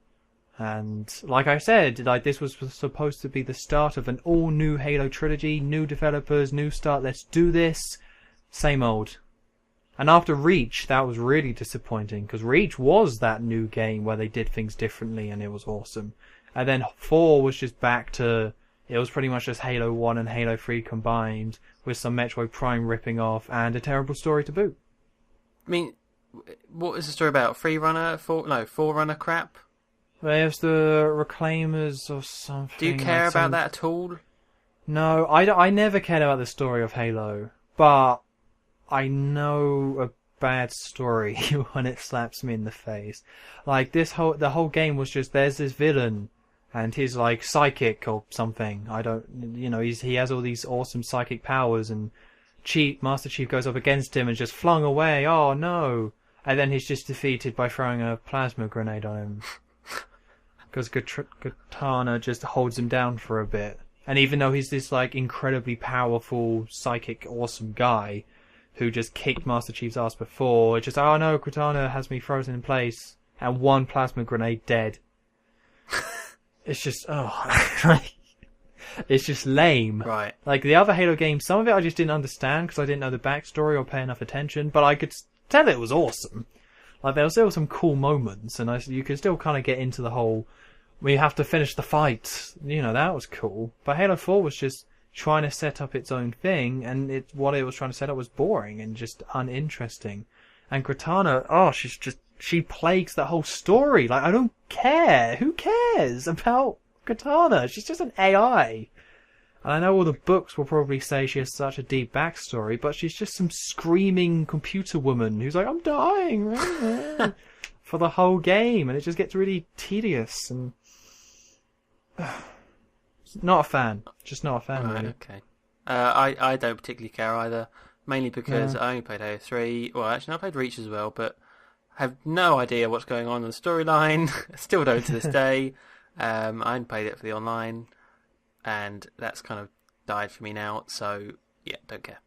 Speaker 1: And like I said, like, this was supposed to be the start of an all-new Halo trilogy, new developers, new start, let's do this. Same old. And after Reach, that was really disappointing, because Reach was that new game where they did things differently and it was awesome. And then 4 was just back to, it was pretty much just Halo 1 and Halo 3 combined, with some Metroid Prime ripping off and a terrible story to boot.
Speaker 2: I mean, what is the story about? Forerunner crap?
Speaker 1: There's the Reclaimers or something.
Speaker 2: Do you care about that at all?
Speaker 1: No, I never cared about the story of Halo, but I know a bad story when it slaps me in the face. Like, the whole game was just, there's this villain, and he's like psychic or something. I don't, he has all these awesome psychic powers, and Master Chief goes up against him and just flung away. Oh no! And then he's just defeated by throwing a plasma grenade on him. Because Katana just holds him down for a bit. And even though he's this, like, incredibly powerful, psychic, awesome guy who just kicked Master Chief's ass before, it's just, oh no, Katana has me frozen in place, and one plasma grenade dead. It's just, it's just lame.
Speaker 2: Right.
Speaker 1: Like, the other Halo games, some of it I just didn't understand because I didn't know the backstory or pay enough attention, but I could tell it was awesome. Like, there were still some cool moments, and you could still kind of get into the whole, we have to finish the fight. That was cool. But Halo 4 was just trying to set up its own thing, and what it was trying to set up was boring and just uninteresting. And Cortana, she plagues that whole story. Like, I don't care. Who cares about Cortana? She's just an AI. And I know all the books will probably say she has such a deep backstory, but she's just some screaming computer woman who's like, I'm dying for the whole game, and it just gets really tedious and not a fan. Just not a fan, really.
Speaker 2: Okay. I don't particularly care either, mainly because I only played Halo 3. Well, actually, I played Reach as well, but have no idea what's going on in the storyline. Still don't to this day. I hadn't played it for the online, and that's kind of died for me now, so yeah, don't care.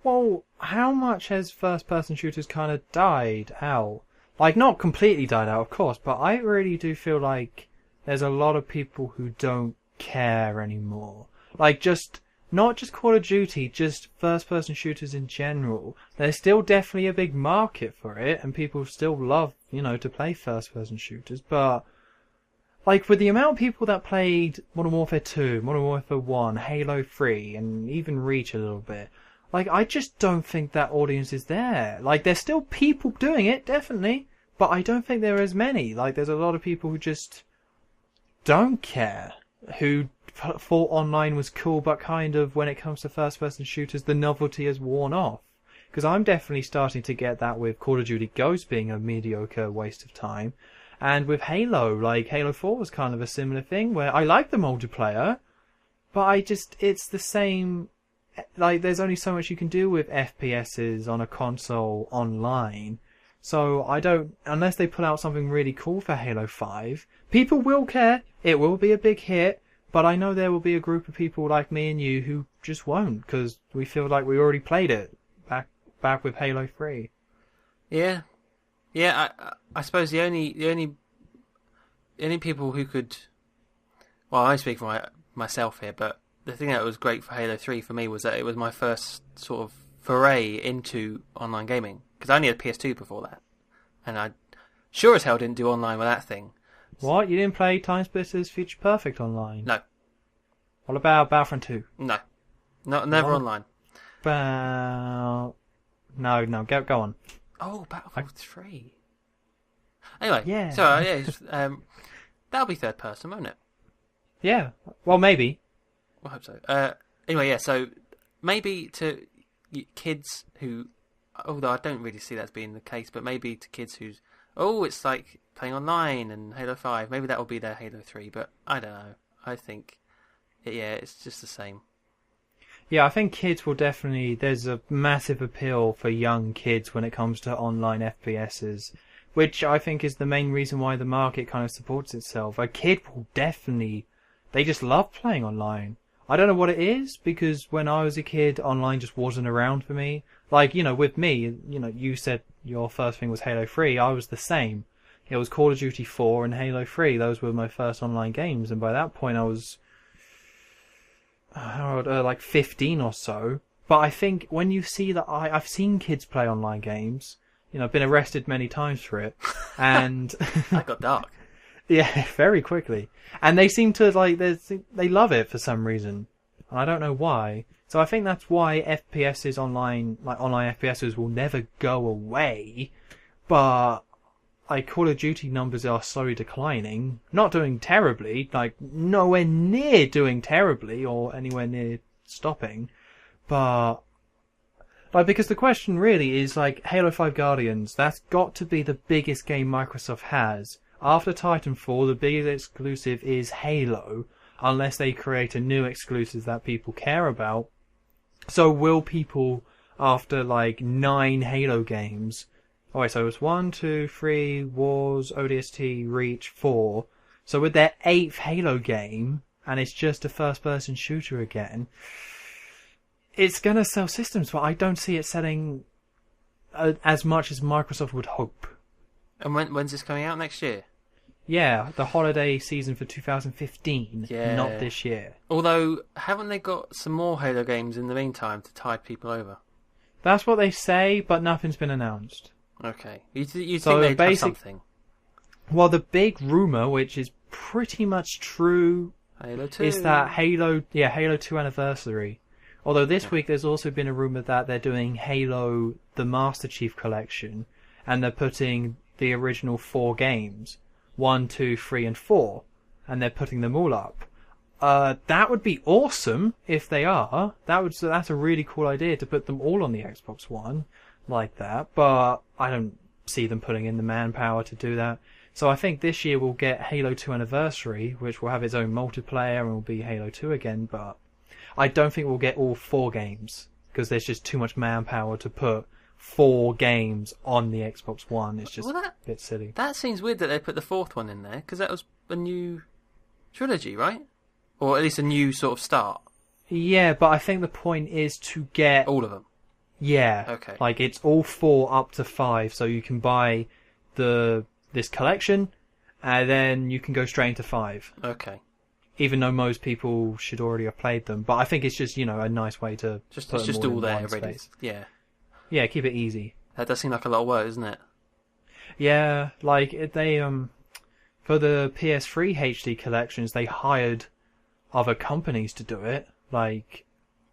Speaker 1: Well, how much has first-person shooters kind of died out? Like, not completely died out, of course, but I really do feel like there's a lot of people who don't care anymore. Like, just not just Call of Duty, just first-person shooters in general. There's still definitely a big market for it, and people still love, to play first-person shooters. But, like, with the amount of people that played Modern Warfare 2, Modern Warfare 1, Halo 3, and even Reach a little bit, like, I just don't think that audience is there. Like, there's still people doing it, definitely, but I don't think there are as many. Like, there's a lot of people who just don't care, who thought online was cool, but kind of, when it comes to first-person shooters, the novelty has worn off. Because I'm definitely starting to get that with Call of Duty Ghosts being a mediocre waste of time. And with Halo, like, Halo 4 was kind of a similar thing, where I like the multiplayer, but it's the same. Like, there's only so much you can do with FPSs on a console online. So unless they put out something really cool for Halo 5, people will care, it will be a big hit, but I know there will be a group of people like me and you who just won't, because we feel like we already played it back with Halo 3.
Speaker 2: Yeah. I suppose the only people who could, well, I speak for myself here, but the thing that was great for Halo 3 for me was that it was my first sort of foray into online gaming, because I only had PS2 before that, and I sure as hell didn't do online with that thing.
Speaker 1: What? You didn't play Time Splitters Future Perfect online?
Speaker 2: No.
Speaker 1: What about Battlefront 2?
Speaker 2: No. Never online.
Speaker 1: No, go on.
Speaker 2: Oh, Battlefield 3. Anyway,
Speaker 1: yeah.
Speaker 2: So, that'll be third person, won't it?
Speaker 1: Yeah, well, maybe.
Speaker 2: I hope so. Anyway, yeah, so maybe to kids who, although I don't really see that as being the case, but maybe to kids who's, it's like playing online and Halo 5, maybe that will be their Halo 3, but I don't know. I think, it's just the same.
Speaker 1: Yeah, I think kids will definitely, there's a massive appeal for young kids when it comes to online FPSs, which I think is the main reason why the market kind of supports itself. A kid will definitely, they just love playing online. I don't know what it is, because when I was a kid, online just wasn't around for me. Like, with me, you said your first thing was Halo 3, I was the same. It was Call of Duty 4 and Halo 3, those were my first online games, and by that point I was like 15 or so. But I think when you see that, I've seen kids play online games, I've been arrested many times for it, and
Speaker 2: That got dark.
Speaker 1: Yeah, very quickly. And they seem to, they love it for some reason. And I don't know why. So I think that's why FPSs online, like online FPSs will never go away. But, Call of Duty numbers are slowly declining. Not doing terribly, nowhere near doing terribly or anywhere near stopping. But, because the question really is, Halo 5 Guardians, that's got to be the biggest game Microsoft has. After Titanfall, the biggest exclusive is Halo, unless they create a new exclusive that people care about. So will people, after 9 Halo games, alright, so it's 1, 2, 3, Wars, ODST, Reach, 4. So with their 8th Halo game, and it's just a first-person shooter again, it's gonna sell systems, but I don't see it selling as much as Microsoft would hope.
Speaker 2: And when's this coming out? Next year?
Speaker 1: Yeah, the holiday season for 2015,
Speaker 2: yeah.
Speaker 1: Not this year.
Speaker 2: Although, haven't they got some more Halo games in the meantime to tide people over?
Speaker 1: That's what they say, but nothing's been announced.
Speaker 2: Okay. You think they'd have something?
Speaker 1: Well, the big rumour, which is pretty much true,
Speaker 2: Halo 2.
Speaker 1: is that Halo 2 Anniversary. Although this week there's also been a rumour that they're doing Halo the Master Chief Collection, and they're putting the original 4 games, 1, 2, 3 and 4, and they're putting them all up. That would be awesome if they are. That's a really cool idea to put them all on the Xbox One like that, but I don't see them putting in the manpower to do that. So I think this year we'll get Halo 2 Anniversary, which will have its own multiplayer and will be Halo 2 again, but I don't think we'll get all 4 games, because there's just too much manpower to put 4 games on the Xbox One. It's just a bit silly.
Speaker 2: That seems weird that they put the 4th one in there, because that was a new trilogy, right? Or at least a new sort of start.
Speaker 1: Yeah, but I think the point is to get
Speaker 2: all of them.
Speaker 1: Yeah.
Speaker 2: Okay.
Speaker 1: It's all 4 up to 5, so you can buy this collection, and then you can go straight into 5.
Speaker 2: Okay.
Speaker 1: even though most people should already have played them. But I think it's just, a nice way to
Speaker 2: Just
Speaker 1: put
Speaker 2: it's
Speaker 1: them
Speaker 2: just
Speaker 1: all
Speaker 2: all
Speaker 1: in
Speaker 2: there
Speaker 1: one
Speaker 2: ready.
Speaker 1: space.
Speaker 2: Yeah.
Speaker 1: Yeah, keep it easy.
Speaker 2: That does seem like a lot of work, doesn't it?
Speaker 1: Yeah, like they for the PS3 HD collections, they hired other companies to do it. Like,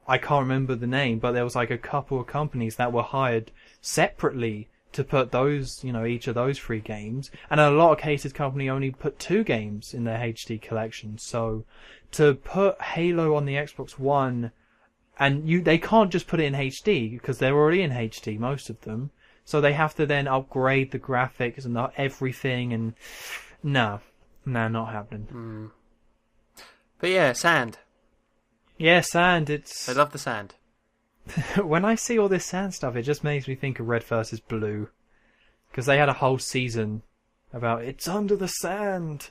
Speaker 1: I can't remember the name, but there was like a couple of companies that were hired separately to put those, each of those 3 games. And in a lot of cases, company only put 2 games in their HD collection. So to put Halo on the Xbox One, and they can't just put it in HD because they're already in HD, most of them. So they have to then upgrade the graphics and everything, and no, not happening.
Speaker 2: But yeah, sand.
Speaker 1: Yeah, sand.
Speaker 2: I love the sand.
Speaker 1: When I see all this sand stuff, it just makes me think of Red vs. Blue, because they had a whole season about it's under the sand,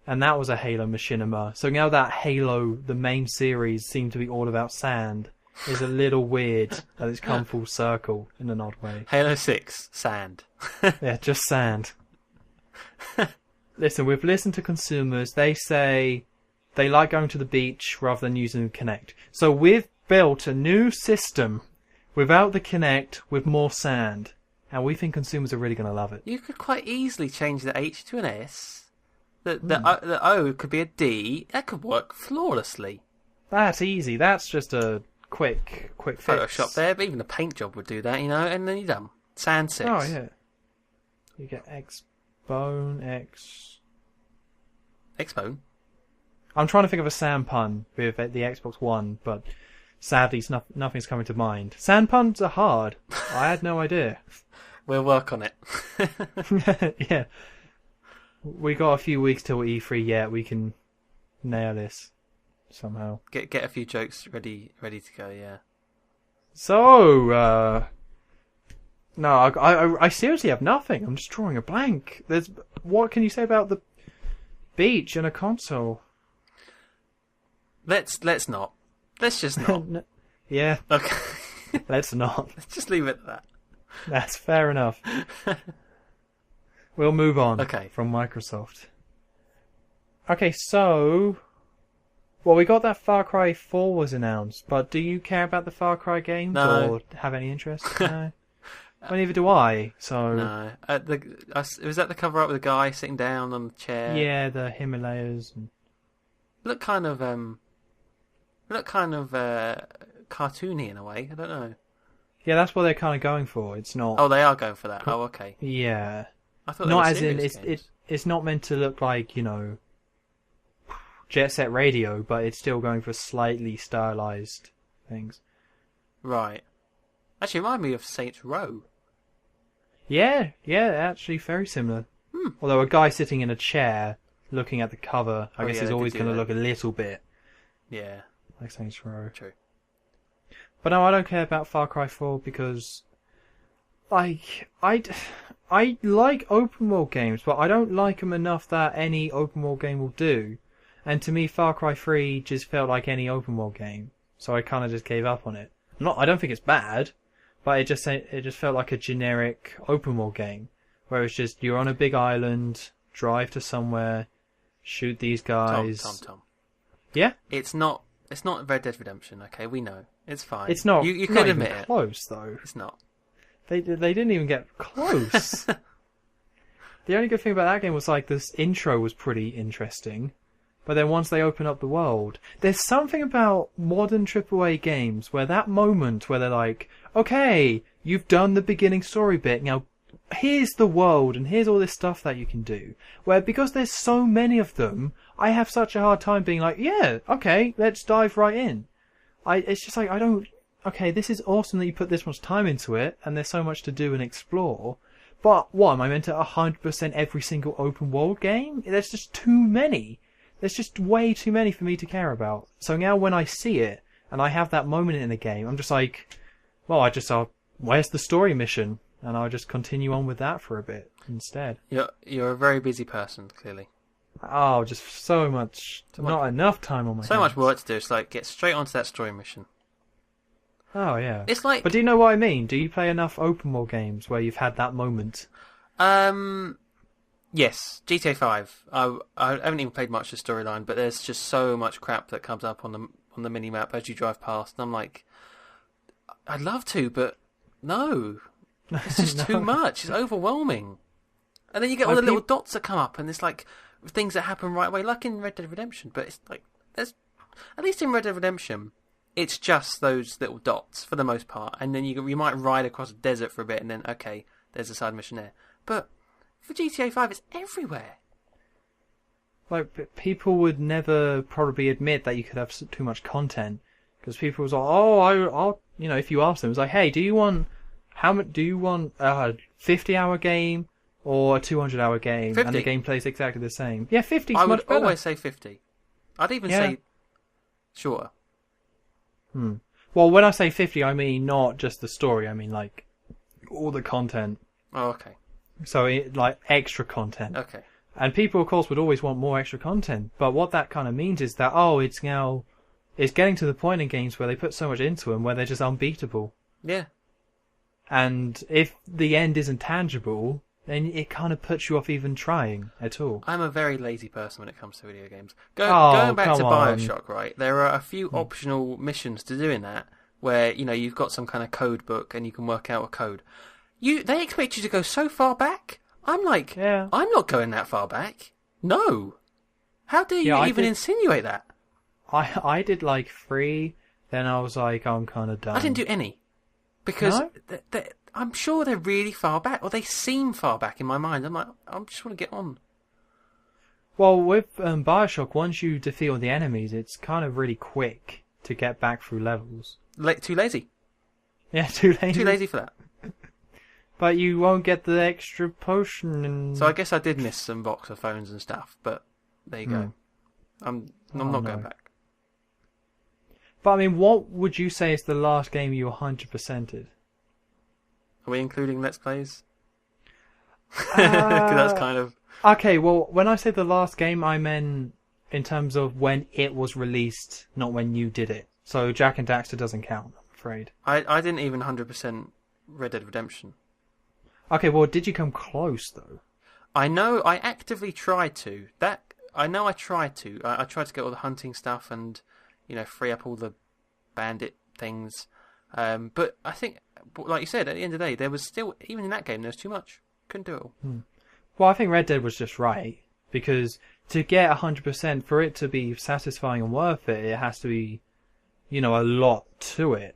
Speaker 1: and that was a Halo machinima. So now that Halo, the main series, seemed to be all about sand, is a little weird that it's come full circle in an odd way.
Speaker 2: Halo 6, sand.
Speaker 1: Yeah, just sand. Listen, we've listened to consumers. They say they like going to the beach rather than using the Kinect. So we've built a new system without the Kinect with more sand. And we think consumers are really going to love it.
Speaker 2: You could quite easily change the H to an S. The O could be a D. That could work flawlessly.
Speaker 1: That's easy. That's just a quick fix.
Speaker 2: Photoshop there, but even the paint job would do that, and then you're done. Sand 6.
Speaker 1: Oh, yeah. You get X-Bone,
Speaker 2: X-Bone?
Speaker 1: I'm trying to think of a sand pun with the Xbox One, but sadly nothing's coming to mind. Sand puns are hard. I had no idea.
Speaker 2: We'll work on it.
Speaker 1: Yeah. We got a few weeks till E3 yet. We can nail this somehow.
Speaker 2: Get a few jokes ready to go, yeah.
Speaker 1: So, no, I seriously have nothing. I'm just drawing a blank. What can you say about the beach and a console?
Speaker 2: Let's not. Let's just not.
Speaker 1: Yeah.
Speaker 2: Okay.
Speaker 1: Let's not.
Speaker 2: Let's just leave it at that.
Speaker 1: That's fair enough. We'll move on from Microsoft. Okay, so... Well, we got that Far Cry 4 was announced, but do you care about the Far Cry games or have any interest? No. Well, neither do I, so...
Speaker 2: No. Was that the cover up with the guy sitting down on the chair?
Speaker 1: Yeah, the Himalayas. And...
Speaker 2: Look kind of cartoony in a way. I don't know.
Speaker 1: Yeah, that's what they're kind of going for. It's not...
Speaker 2: Oh, they are going for that. Oh, okay.
Speaker 1: Yeah.
Speaker 2: I thought
Speaker 1: not
Speaker 2: they were
Speaker 1: as in
Speaker 2: serious
Speaker 1: it's not meant to look like, Jet Set Radio, but it's still going for slightly stylized things.
Speaker 2: Right. Actually, it reminded me of Saints Row.
Speaker 1: Yeah, actually very similar. Although a guy sitting in a chair looking at the cover, I guess is always going to look a little bit like Saints Row.
Speaker 2: True.
Speaker 1: But no, I don't care about Far Cry 4 because, like, I like open world games, but I don't like them enough that any open world game will do. And to me, Far Cry 3 just felt like any open world game, so I kind of just gave up on it. I don't think it's bad, but it just felt like a generic open world game, where it's just you're on a big island, drive to somewhere, shoot these guys.
Speaker 2: Tom.
Speaker 1: Yeah?
Speaker 2: It's not Red Dead Redemption, okay? We know. It's fine.
Speaker 1: It's not.
Speaker 2: You
Speaker 1: not
Speaker 2: could
Speaker 1: even
Speaker 2: admit
Speaker 1: close, though.
Speaker 2: It's not.
Speaker 1: They didn't even get close. The only good thing about that game was like this intro was pretty interesting, but then once they open up the world, there's something about modern AAA games where that moment where they're like, okay, you've done the beginning story bit, now here's the world and here's all this stuff that you can do. Where because there's so many of them, I have such a hard time being like, yeah, okay, let's dive right in. It's just like, okay, this is awesome that you put this much time into it, and there's so much to do and explore, but what, am I meant to 100% every single open world game? There's just too many. There's just way too many for me to care about. So now when I see it, and I have that moment in the game, I'm just like, well, where's the story mission? And I'll just continue on with that for a bit instead.
Speaker 2: You're a very busy person, clearly.
Speaker 1: Oh, just so much, not enough time on my hands.
Speaker 2: So much work to do, it's like, get straight onto that story mission.
Speaker 1: Oh, yeah.
Speaker 2: It's like...
Speaker 1: But do you know what I mean? Do you play enough open world games where you've had that moment?
Speaker 2: Yes, GTA 5. I haven't even played much of the storyline, but there's just so much crap that comes up on the mini map as you drive past, and I'm like, I'd love to, but no, it's just too much. It's overwhelming. And then you get all the little dots that come up, and it's like things that happen right away, like in Red Dead Redemption. But it's like there's at least in Red Dead Redemption, it's just those little dots for the most part, and then you might ride across a desert for a bit, and then okay, there's a side mission there, but for GTA 5, it's everywhere.
Speaker 1: Like, people would never probably admit that you could have too much content, because people was like, oh, I'll, you know, if you ask them, it's like, hey, do you want a 50-hour game or a 200-hour game?
Speaker 2: 50.
Speaker 1: And the gameplay is exactly the same. Yeah, 50 is
Speaker 2: I
Speaker 1: much
Speaker 2: would
Speaker 1: better.
Speaker 2: always say 50. I'd even say shorter.
Speaker 1: Well, when I say 50, I mean not just the story. I mean like all the content.
Speaker 2: Oh, okay.
Speaker 1: So like extra content.
Speaker 2: Okay.
Speaker 1: And people, of course, would always want more extra content. But what that kind of means is that it's getting to the point in games where they put so much into them where they're just unbeatable.
Speaker 2: Yeah.
Speaker 1: And if the end isn't tangible, then it kind of puts you off even trying at all.
Speaker 2: I'm a very lazy person when it comes to video games. Going back to Bioshock, right? There are a few optional missions to do in that where, you know, you've got some kind of code book and you can work out a code. They expect you to go so far back. I'm like, I'm not going that far back. No. How dare you even insinuate that?
Speaker 1: I did like 3, then I was like, I'm kind of done.
Speaker 2: I didn't do any. Because I'm sure they're really far back, or they seem far back in my mind. I'm like, I just want to get on.
Speaker 1: Well, with Bioshock, once you defeat all the enemies, it's kind of really quick to get back through levels.
Speaker 2: Too lazy.
Speaker 1: Yeah, too lazy.
Speaker 2: Too lazy for that.
Speaker 1: But you won't get the extra potion. And...
Speaker 2: So I guess I did miss some voxophones and stuff, but there you go. I'm not going back.
Speaker 1: But I mean, what would you say is the last game you 100%ed?
Speaker 2: Are we including Let's Plays? Because that's kind of...
Speaker 1: Okay, well, when I say the last game, I meant in terms of when it was released, not when you did it. So Jak and Daxter doesn't count, I'm afraid.
Speaker 2: I didn't even 100% Red Dead Redemption.
Speaker 1: Okay, well, did you come close, though?
Speaker 2: I know I actively tried to. I tried to. I tried to get all the hunting stuff and, you know, free up all the bandit things. But I think, like you said, at the end of the day, there was still, even in that game, there was too much. Couldn't do it all.
Speaker 1: Well, I think Red Dead was just right. Because to get 100%, for it to be satisfying and worth it, it has to be, you know, a lot to it.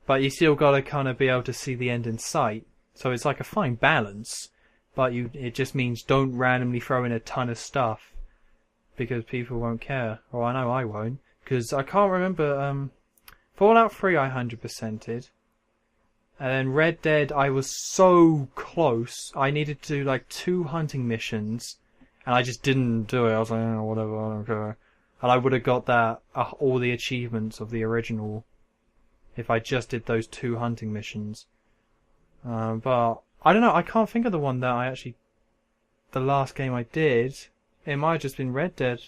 Speaker 1: But you still got to kind of be able to see the end in sight. So it's like a fine balance, but it just means don't randomly throw in a ton of stuff because people won't care. Or I know I won't, because I can't remember. Fallout 3 I 100%ed, and then Red Dead I was so close. I needed to do like 2 hunting missions, and I just didn't do it. I was like, oh, whatever, I don't care. And I would have got that all the achievements of the original if I just did those 2 hunting missions. But I don't know. I can't think of the one that the last game I did. It might have just been Red Dead.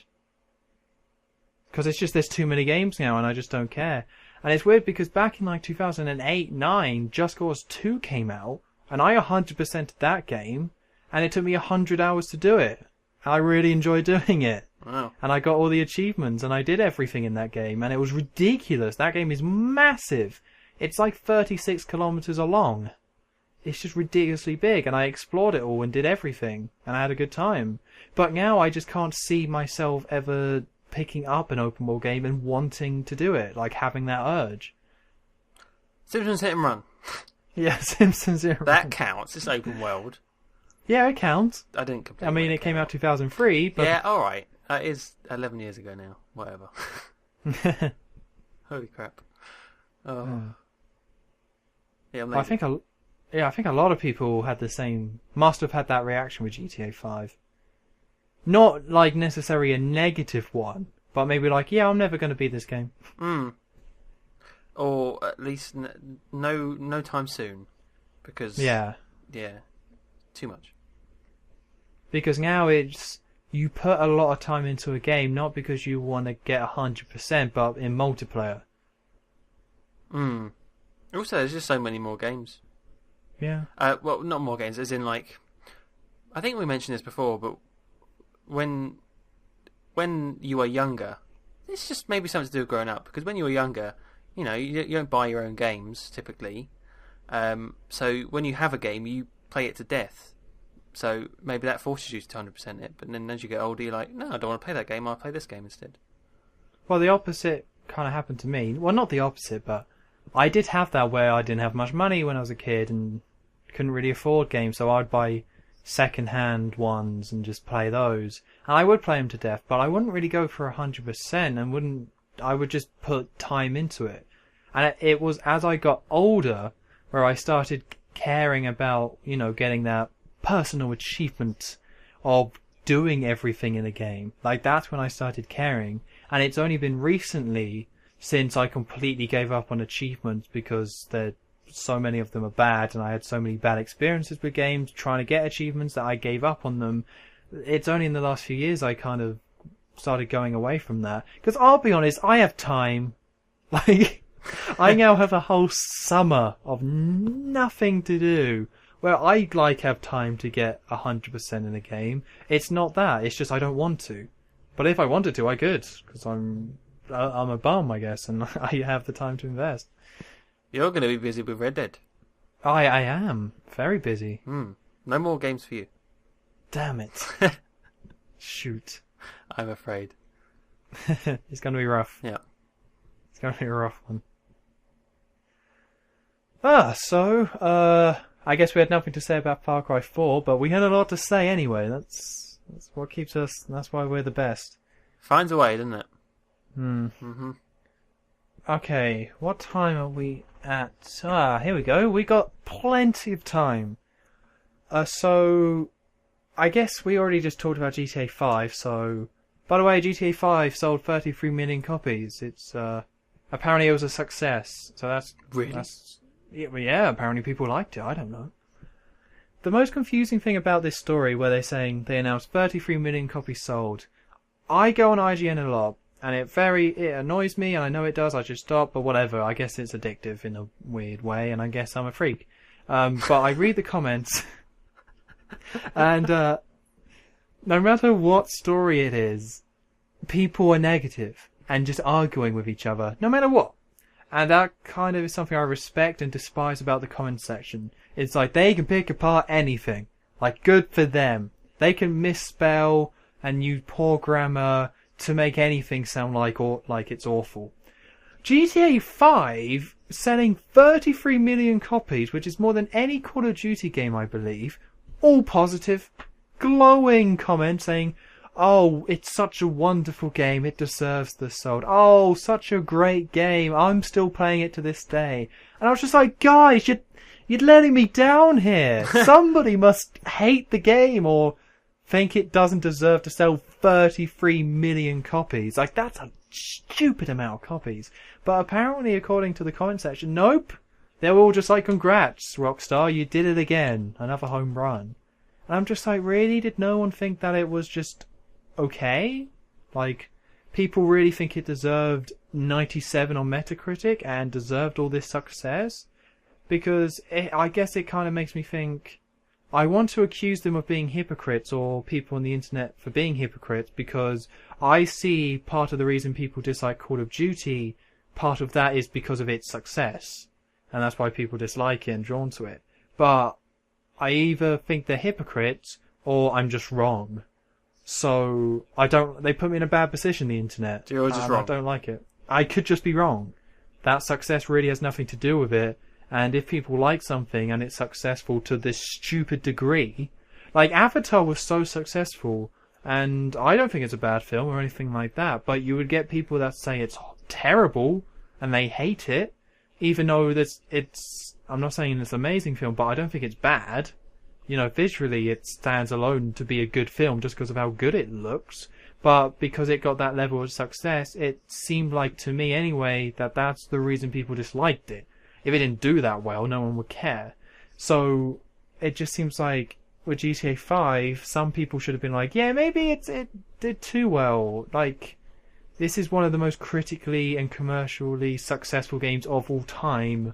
Speaker 1: Because it's just there's too many games now, and I just don't care. And it's weird because back in like 2008-9, Just Cause 2 came out, and I 100%ed that game, and it took me 100 hours to do it. And I really enjoyed doing it.
Speaker 2: Wow.
Speaker 1: And I got all the achievements, and I did everything in that game, and it was ridiculous. That game is massive. It's like 36 kilometers long. It's just ridiculously big, and I explored it all and did everything, and I had a good time. But now I just can't see myself ever picking up an open world game and wanting to do it, like having that urge.
Speaker 2: Simpsons Hit and Run.
Speaker 1: Yeah, Simpsons Hit and Run.
Speaker 2: That counts. It's open world.
Speaker 1: Yeah, it counts.
Speaker 2: I didn't complete.
Speaker 1: I mean, it came out 2003, but...
Speaker 2: Yeah, alright. That is 11 years ago now. Whatever. Holy crap. Oh. Yeah, I'm lazy.
Speaker 1: I think a lot of people must have had that reaction with GTA 5. Not like necessarily a negative one, but maybe like, yeah, I'm never going to beat this game.
Speaker 2: Or at least no time soon, because yeah, too much.
Speaker 1: Because now you put a lot of time into a game, not because you want to get 100%, but in multiplayer.
Speaker 2: Also, there's just so many more games.
Speaker 1: Yeah.
Speaker 2: Well, not more games, as in like, I think we mentioned this before, but when you are younger, it's just maybe something to do with growing up. Because when you were younger, you don't buy your own games typically. So when you have a game, you play it to death. So maybe that forces you to 100% it. But then as you get older, you're like, no, I don't want to play that game. I'll play this game instead.
Speaker 1: Well, the opposite kind of happened to me. Well, not the opposite, but I did have that where I didn't have much money when I was a kid and couldn't really afford games, so I'd buy second-hand ones and just play those. And I would play them to death, but I wouldn't really go for 100% and I would just put time into it. And it was as I got older where I started caring about, getting that personal achievement of doing everything in a game. Like, that's when I started caring. And it's only been recently since I completely gave up on achievements because so many of them are bad and I had so many bad experiences with games trying to get achievements that I gave up on them. It's only in the last few years I kind of started going away from that. Because I'll be honest, I have time. Like, I now have a whole summer of nothing to do where I have time to get 100% in a game. It's not that, it's just I don't want to. But if I wanted to, I could, because I'm a bum, I guess, and I have the time to invest.
Speaker 2: You're going to be busy with Red Dead.
Speaker 1: I am. Very busy.
Speaker 2: No more games for you.
Speaker 1: Damn it. Shoot.
Speaker 2: I'm afraid.
Speaker 1: It's going to be rough.
Speaker 2: Yeah.
Speaker 1: It's going to be a rough one. So, I guess we had nothing to say about Far Cry 4, but we had a lot to say anyway. That's what keeps us, that's why we're the best.
Speaker 2: Finds a way, doesn't it?
Speaker 1: Mm-hmm. Okay, what time are we at? Here we go. We got plenty of time. So, I guess we already just talked about GTA 5, so... By the way, GTA 5 sold 33 million copies. It's, apparently it was a success. So that's...
Speaker 2: Really?
Speaker 1: Yeah, apparently people liked it. I don't know. The most confusing thing about this story, where they're saying they announced 33 million copies sold, I go on IGN a lot, and it annoys me, and I know it does, I just stop, but whatever, I guess it's addictive in a weird way, and I guess I'm a freak. But I read the comments, and no matter what story it is, people are negative, and just arguing with each other, no matter what. And that kind of is something I respect and despise about the comments section. It's like, they can pick apart anything. Like, good for them. They can misspell and use poor grammar to make anything sound like it's awful. GTA 5 selling 33 million copies, which is more than any Call of Duty game, I believe. All positive, glowing comments saying, oh, it's such a wonderful game, it deserves the sold. Oh, such a great game, I'm still playing it to this day. And I was just like, guys, you're letting me down here. Somebody must hate the game or think it doesn't deserve to sell 33 million copies. Like, that's a stupid amount of copies. But apparently, according to the comment section, nope. They were all just like, congrats, Rockstar, you did it again. Another home run. And I'm just like, really? Did no one think that it was just okay? Like, people really think it deserved 97 on Metacritic and deserved all this success? Because I guess it kind of makes me think, I want to accuse them of being hypocrites or people on the internet for being hypocrites because I see part of the reason people dislike Call of Duty, part of that is because of its success. And that's why people dislike it and drawn to it. But I either think they're hypocrites or I'm just wrong. So they put me in a bad position, the internet.
Speaker 2: So you're just wrong.
Speaker 1: I don't like it. I could just be wrong. That success really has nothing to do with it. And if people like something and it's successful to this stupid degree, like Avatar was so successful, and I don't think it's a bad film or anything like that, but you would get people that say it's terrible and they hate it, even though I'm not saying it's an amazing film, but I don't think it's bad. You know, visually it stands alone to be a good film just because of how good it looks. But because it got that level of success, it seemed like to me anyway that that's the reason people disliked it. If it didn't do that well, no one would care. So it just seems like with GTA 5, some people should have been like, yeah, maybe it did too well. Like, this is one of the most critically and commercially successful games of all time.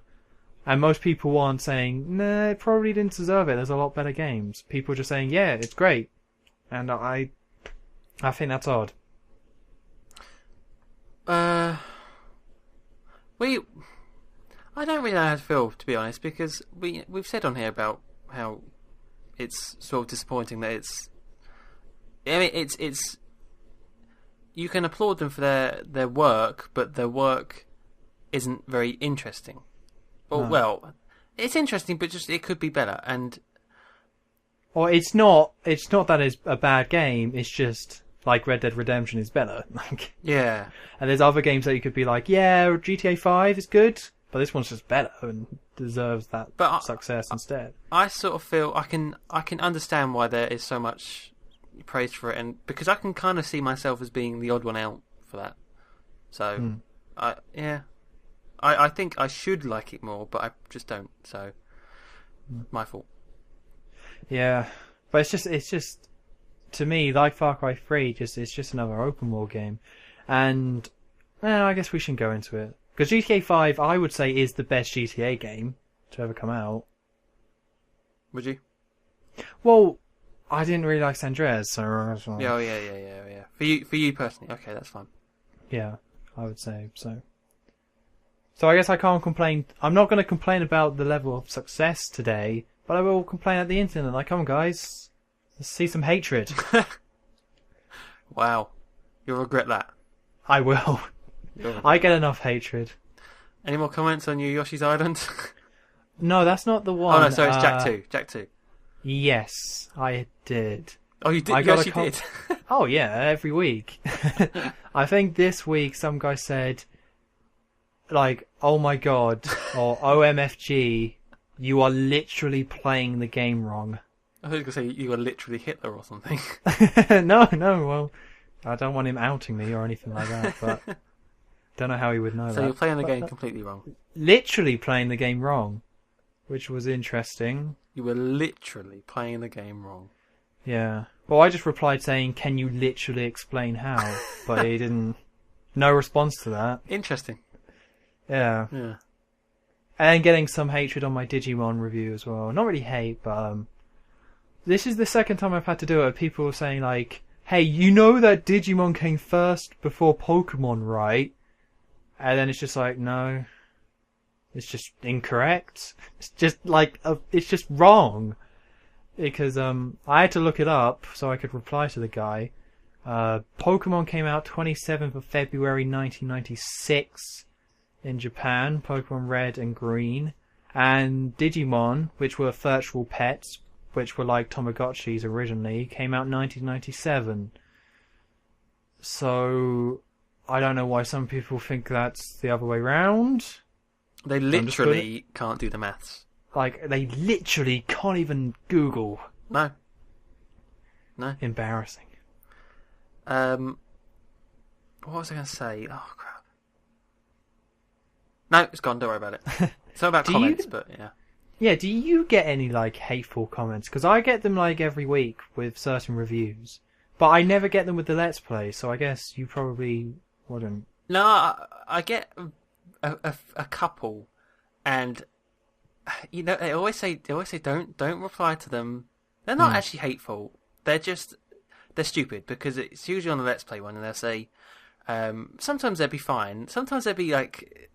Speaker 1: And most people aren't saying, nah, it probably didn't deserve it. There's a lot better games. People are just saying, yeah, it's great. And I think that's odd.
Speaker 2: I don't really know how to feel, to be honest, because we've said on here about how it's sort of disappointing that it's you can applaud them for their work, but their work isn't very interesting. Well, it's interesting, but just it could be better. And
Speaker 1: or it's not that it's a bad game. It's just like Red Dead Redemption is better.
Speaker 2: Yeah.
Speaker 1: And there's other games that you could be like, yeah, GTA 5 is good, but this one's just better and deserves that success instead.
Speaker 2: I sort of feel I can understand why there is so much praise for it, and because I can kind of see myself as being the odd one out for that. So, I think I should like it more, but I just don't. So, my fault.
Speaker 1: Yeah, but it's just to me, like Far Cry 3, it's just another open world game, and I guess we shouldn't go into it because GTA 5, I would say, is the best GTA game to ever come out.
Speaker 2: Would you?
Speaker 1: Well, I didn't really like San Andreas, so
Speaker 2: yeah. For you personally, okay, that's fine.
Speaker 1: Yeah, I would say so. So I guess I can't complain. I'm not going to complain about the level of success today, but I will complain at the internet. Like, come on, guys, let's see some hatred.
Speaker 2: Wow, you'll regret that.
Speaker 1: I will. I get enough hatred.
Speaker 2: Any more comments on your Yoshi's Island?
Speaker 1: No, that's not the one.
Speaker 2: Oh no, sorry, it's Jak 2. Jak 2.
Speaker 1: Yes, I did.
Speaker 2: Oh, you did? You actually did?
Speaker 1: Oh yeah, every week. I think this week some guy said, like, oh my god, or OMFG, you are literally playing the game wrong.
Speaker 2: I was going to say you are literally Hitler or something.
Speaker 1: No, well, I don't want him outing me or anything like that, but don't know how he would know that.
Speaker 2: So you're playing the game completely wrong.
Speaker 1: Literally playing the game wrong, which was interesting.
Speaker 2: You were literally playing the game wrong.
Speaker 1: Yeah. Well, I just replied saying, can you literally explain how? But he didn't... No response to that.
Speaker 2: Interesting.
Speaker 1: Yeah. And getting some hatred on my Digimon review as well. Not really hate, but this is the second time I've had to do it. People were saying like, hey, you know that Digimon came first before Pokemon, right? And then it's just like, no. It's just incorrect. It's just like, it's just wrong. Because I had to look it up so I could reply to the guy. Pokemon came out 27th of February 1996 in Japan. Pokemon Red and Green. And Digimon, which were virtual pets, which were like Tamagotchis originally, came out 1997. So I don't know why some people think that's the other way round.
Speaker 2: They literally can't do the maths.
Speaker 1: Like, they literally can't even Google.
Speaker 2: No.
Speaker 1: Embarrassing.
Speaker 2: What was I going to say? Oh, crap. No, it's gone. Don't worry about it. It's not about comments, but yeah.
Speaker 1: Yeah, do you get any, like, hateful comments? Because I get them, like, every week with certain reviews. But I never get them with the Let's Play, so I guess you probably wouldn't.
Speaker 2: No, I get a couple, and you know they always say don't reply to them. They're not actually hateful. They're stupid because it's usually on the Let's Play one, and they'll say sometimes they'll be fine. Sometimes there'll be like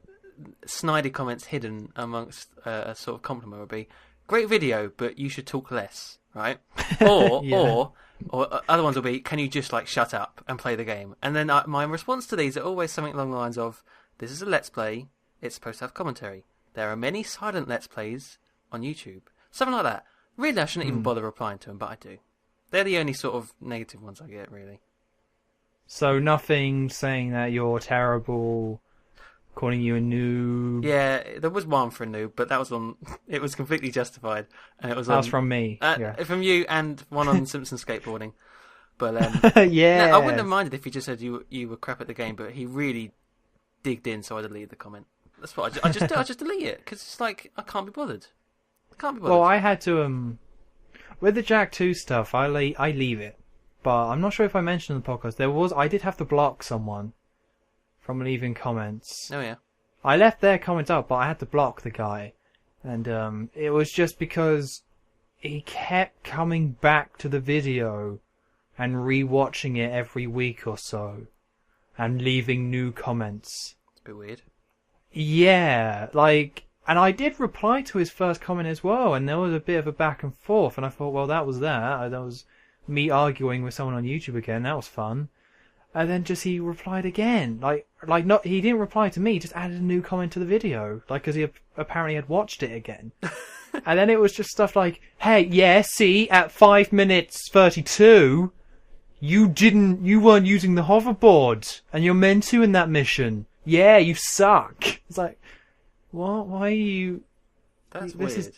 Speaker 2: snidey comments hidden amongst a sort of compliment. Would be great video, but you should talk less, right? Or
Speaker 1: Yeah.
Speaker 2: Or other ones will be, can you just like shut up and play the game? And then my response to these are always something along the lines of, this is a Let's Play, it's supposed to have commentary. There are many silent Let's Plays on YouTube. Something like that. Really, I shouldn't even bother replying to them, but I do. They're the only sort of negative ones I get, really.
Speaker 1: So nothing saying that you're terrible, calling you a noob.
Speaker 2: Yeah, there was one for a noob, but that was on. It was completely justified, and it was.
Speaker 1: That was from me.
Speaker 2: From you, and one on Simpsons skateboarding. But
Speaker 1: yeah,
Speaker 2: no, I wouldn't have minded if he just said you were crap at the game, but he really digged in, so I deleted the comment. That's what I just delete it because it's like I can't be bothered.
Speaker 1: Well, I had to with the Jak 2 stuff. I leave it, but I'm not sure if I mentioned in the podcast. I did have to block someone from leaving comments.
Speaker 2: Oh yeah.
Speaker 1: I left their comment up, but I had to block the guy And it was just because he kept coming back to the video and rewatching it every week or so and leaving new comments.
Speaker 2: It's a bit weird.
Speaker 1: Yeah, like, and I did reply to his first comment as well, and there was a bit of a back and forth, and I thought, well, that was that. That was me arguing with someone on YouTube again. That was fun. And then just he replied again, like not he didn't reply to me, he just added a new comment to the video, like because he apparently had watched it again. And then it was just stuff like, hey, yeah, see, at 5 minutes 32, you weren't using the hoverboard, and you're meant to in that mission. Yeah, you suck. It's like, what? Why are you?
Speaker 2: That's
Speaker 1: this
Speaker 2: weird.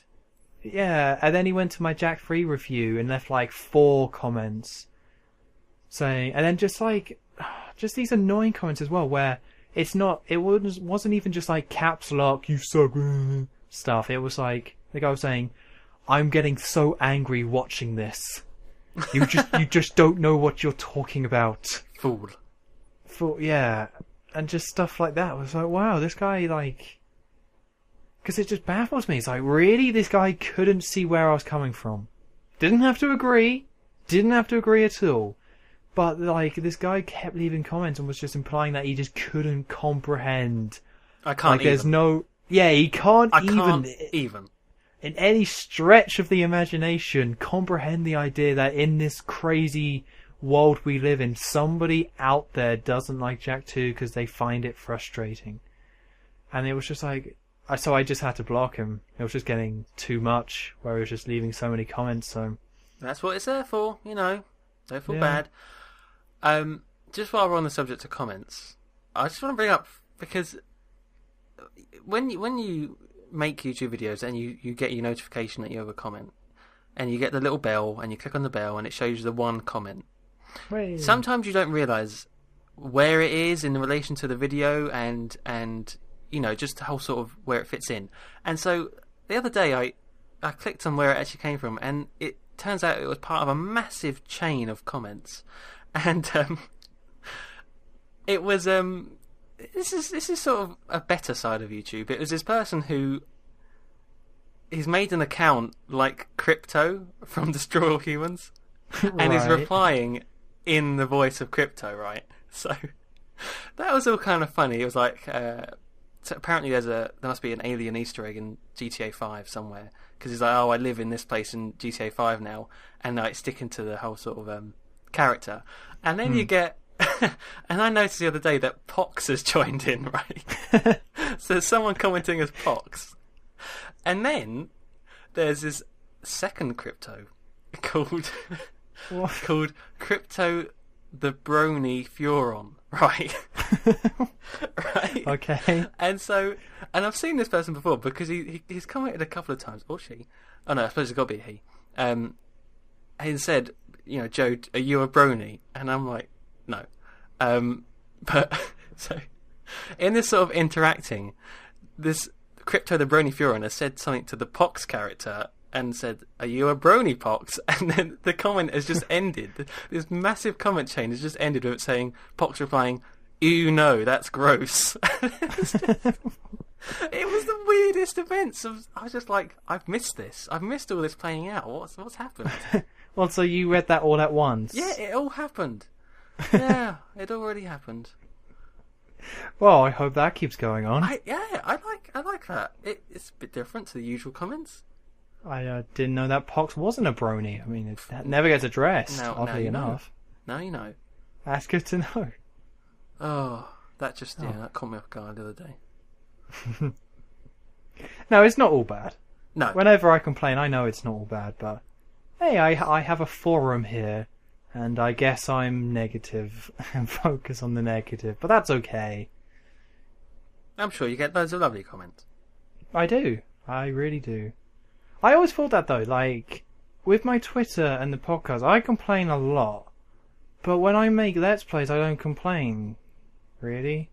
Speaker 1: Yeah, and then he went to my Jack 3 review and left like 4 comments saying, and then just these annoying comments as well, where it wasn't even just like caps lock, you suck stuff. It was like the guy was saying, I'm getting so angry watching this. You just don't know what you're talking about.
Speaker 2: Fool.
Speaker 1: Yeah, and just stuff like that. I was like, wow, this guy, like, because it just baffles me. It's like, really, this guy couldn't see where I was coming from. Didn't have to agree at all. But like, this guy kept leaving comments and was just implying that he just couldn't comprehend.
Speaker 2: I can't.
Speaker 1: Like, he can't
Speaker 2: even
Speaker 1: in any stretch of the imagination comprehend the idea that in this crazy world we live in, somebody out there doesn't like Jack 2 because they find it frustrating. And it was just like, so I just had to block him. It was just getting too much, where he was just leaving so many comments. So
Speaker 2: that's what it's there for, Don't feel bad. Just while we're on the subject of comments, I just want to bring up, because when you make YouTube videos and you get your notification that you have a comment, and you get the little bell and you click on the bell and it shows you the one comment.
Speaker 1: Wait.
Speaker 2: Sometimes you don't realise where it is in relation to the video and just how sort of where it fits in. And so the other day I clicked on where it actually came from, and it turns out it was part of a massive chain of comments. And it was this is sort of a better side of YouTube. It was this person who he's made an account like Crypto from Destroy All Humans, and is replying in the voice of Crypto, right? So that was all kind of funny. It was like, so apparently there must be an alien Easter egg in GTA 5 somewhere, because he's like, oh, I live in this place in GTA 5 now, and like sticking to the whole sort of character. And then you get, and I noticed the other day that Pox has joined in, right? So there's someone commenting as Pox, and then there's this second Crypto called Crypto the Brony Furon, right? Right.
Speaker 1: Okay.
Speaker 2: And I've seen this person before because he's commented a couple of times, or she. Oh no, I suppose it's got to be he. And said, Joe, are you a brony? And I'm like, no. But so in this sort of interacting, this Crypto the Brony Furon has said something to the Pox character and said, are you a brony, Pox? And then the comment has just ended. This massive comment chain has just ended with it saying, Pox replying, ew, no, that's gross. It was the weirdest events. I was just like, I've missed this. I've missed all this playing out. What's happened?
Speaker 1: Well, so you read that all at once?
Speaker 2: Yeah, it all happened. Yeah, it already happened.
Speaker 1: Well, I hope that keeps going on.
Speaker 2: I like that. It's a bit different to the usual comments.
Speaker 1: I didn't know that Pox wasn't a brony. I mean, that never gets addressed, oddly enough.
Speaker 2: Now you know.
Speaker 1: That's good to know.
Speaker 2: Oh, that caught me off guard the other day.
Speaker 1: No, it's not all bad.
Speaker 2: No.
Speaker 1: Whenever I complain, I know it's not all bad, but hey, I have a forum here, and I guess I'm negative and focus on the negative, but that's okay.
Speaker 2: I'm sure you get loads of lovely comments.
Speaker 1: I do. I really do. I always thought that though, like, with my Twitter and the podcast, I complain a lot, but when I make Let's Plays, I don't complain. Really?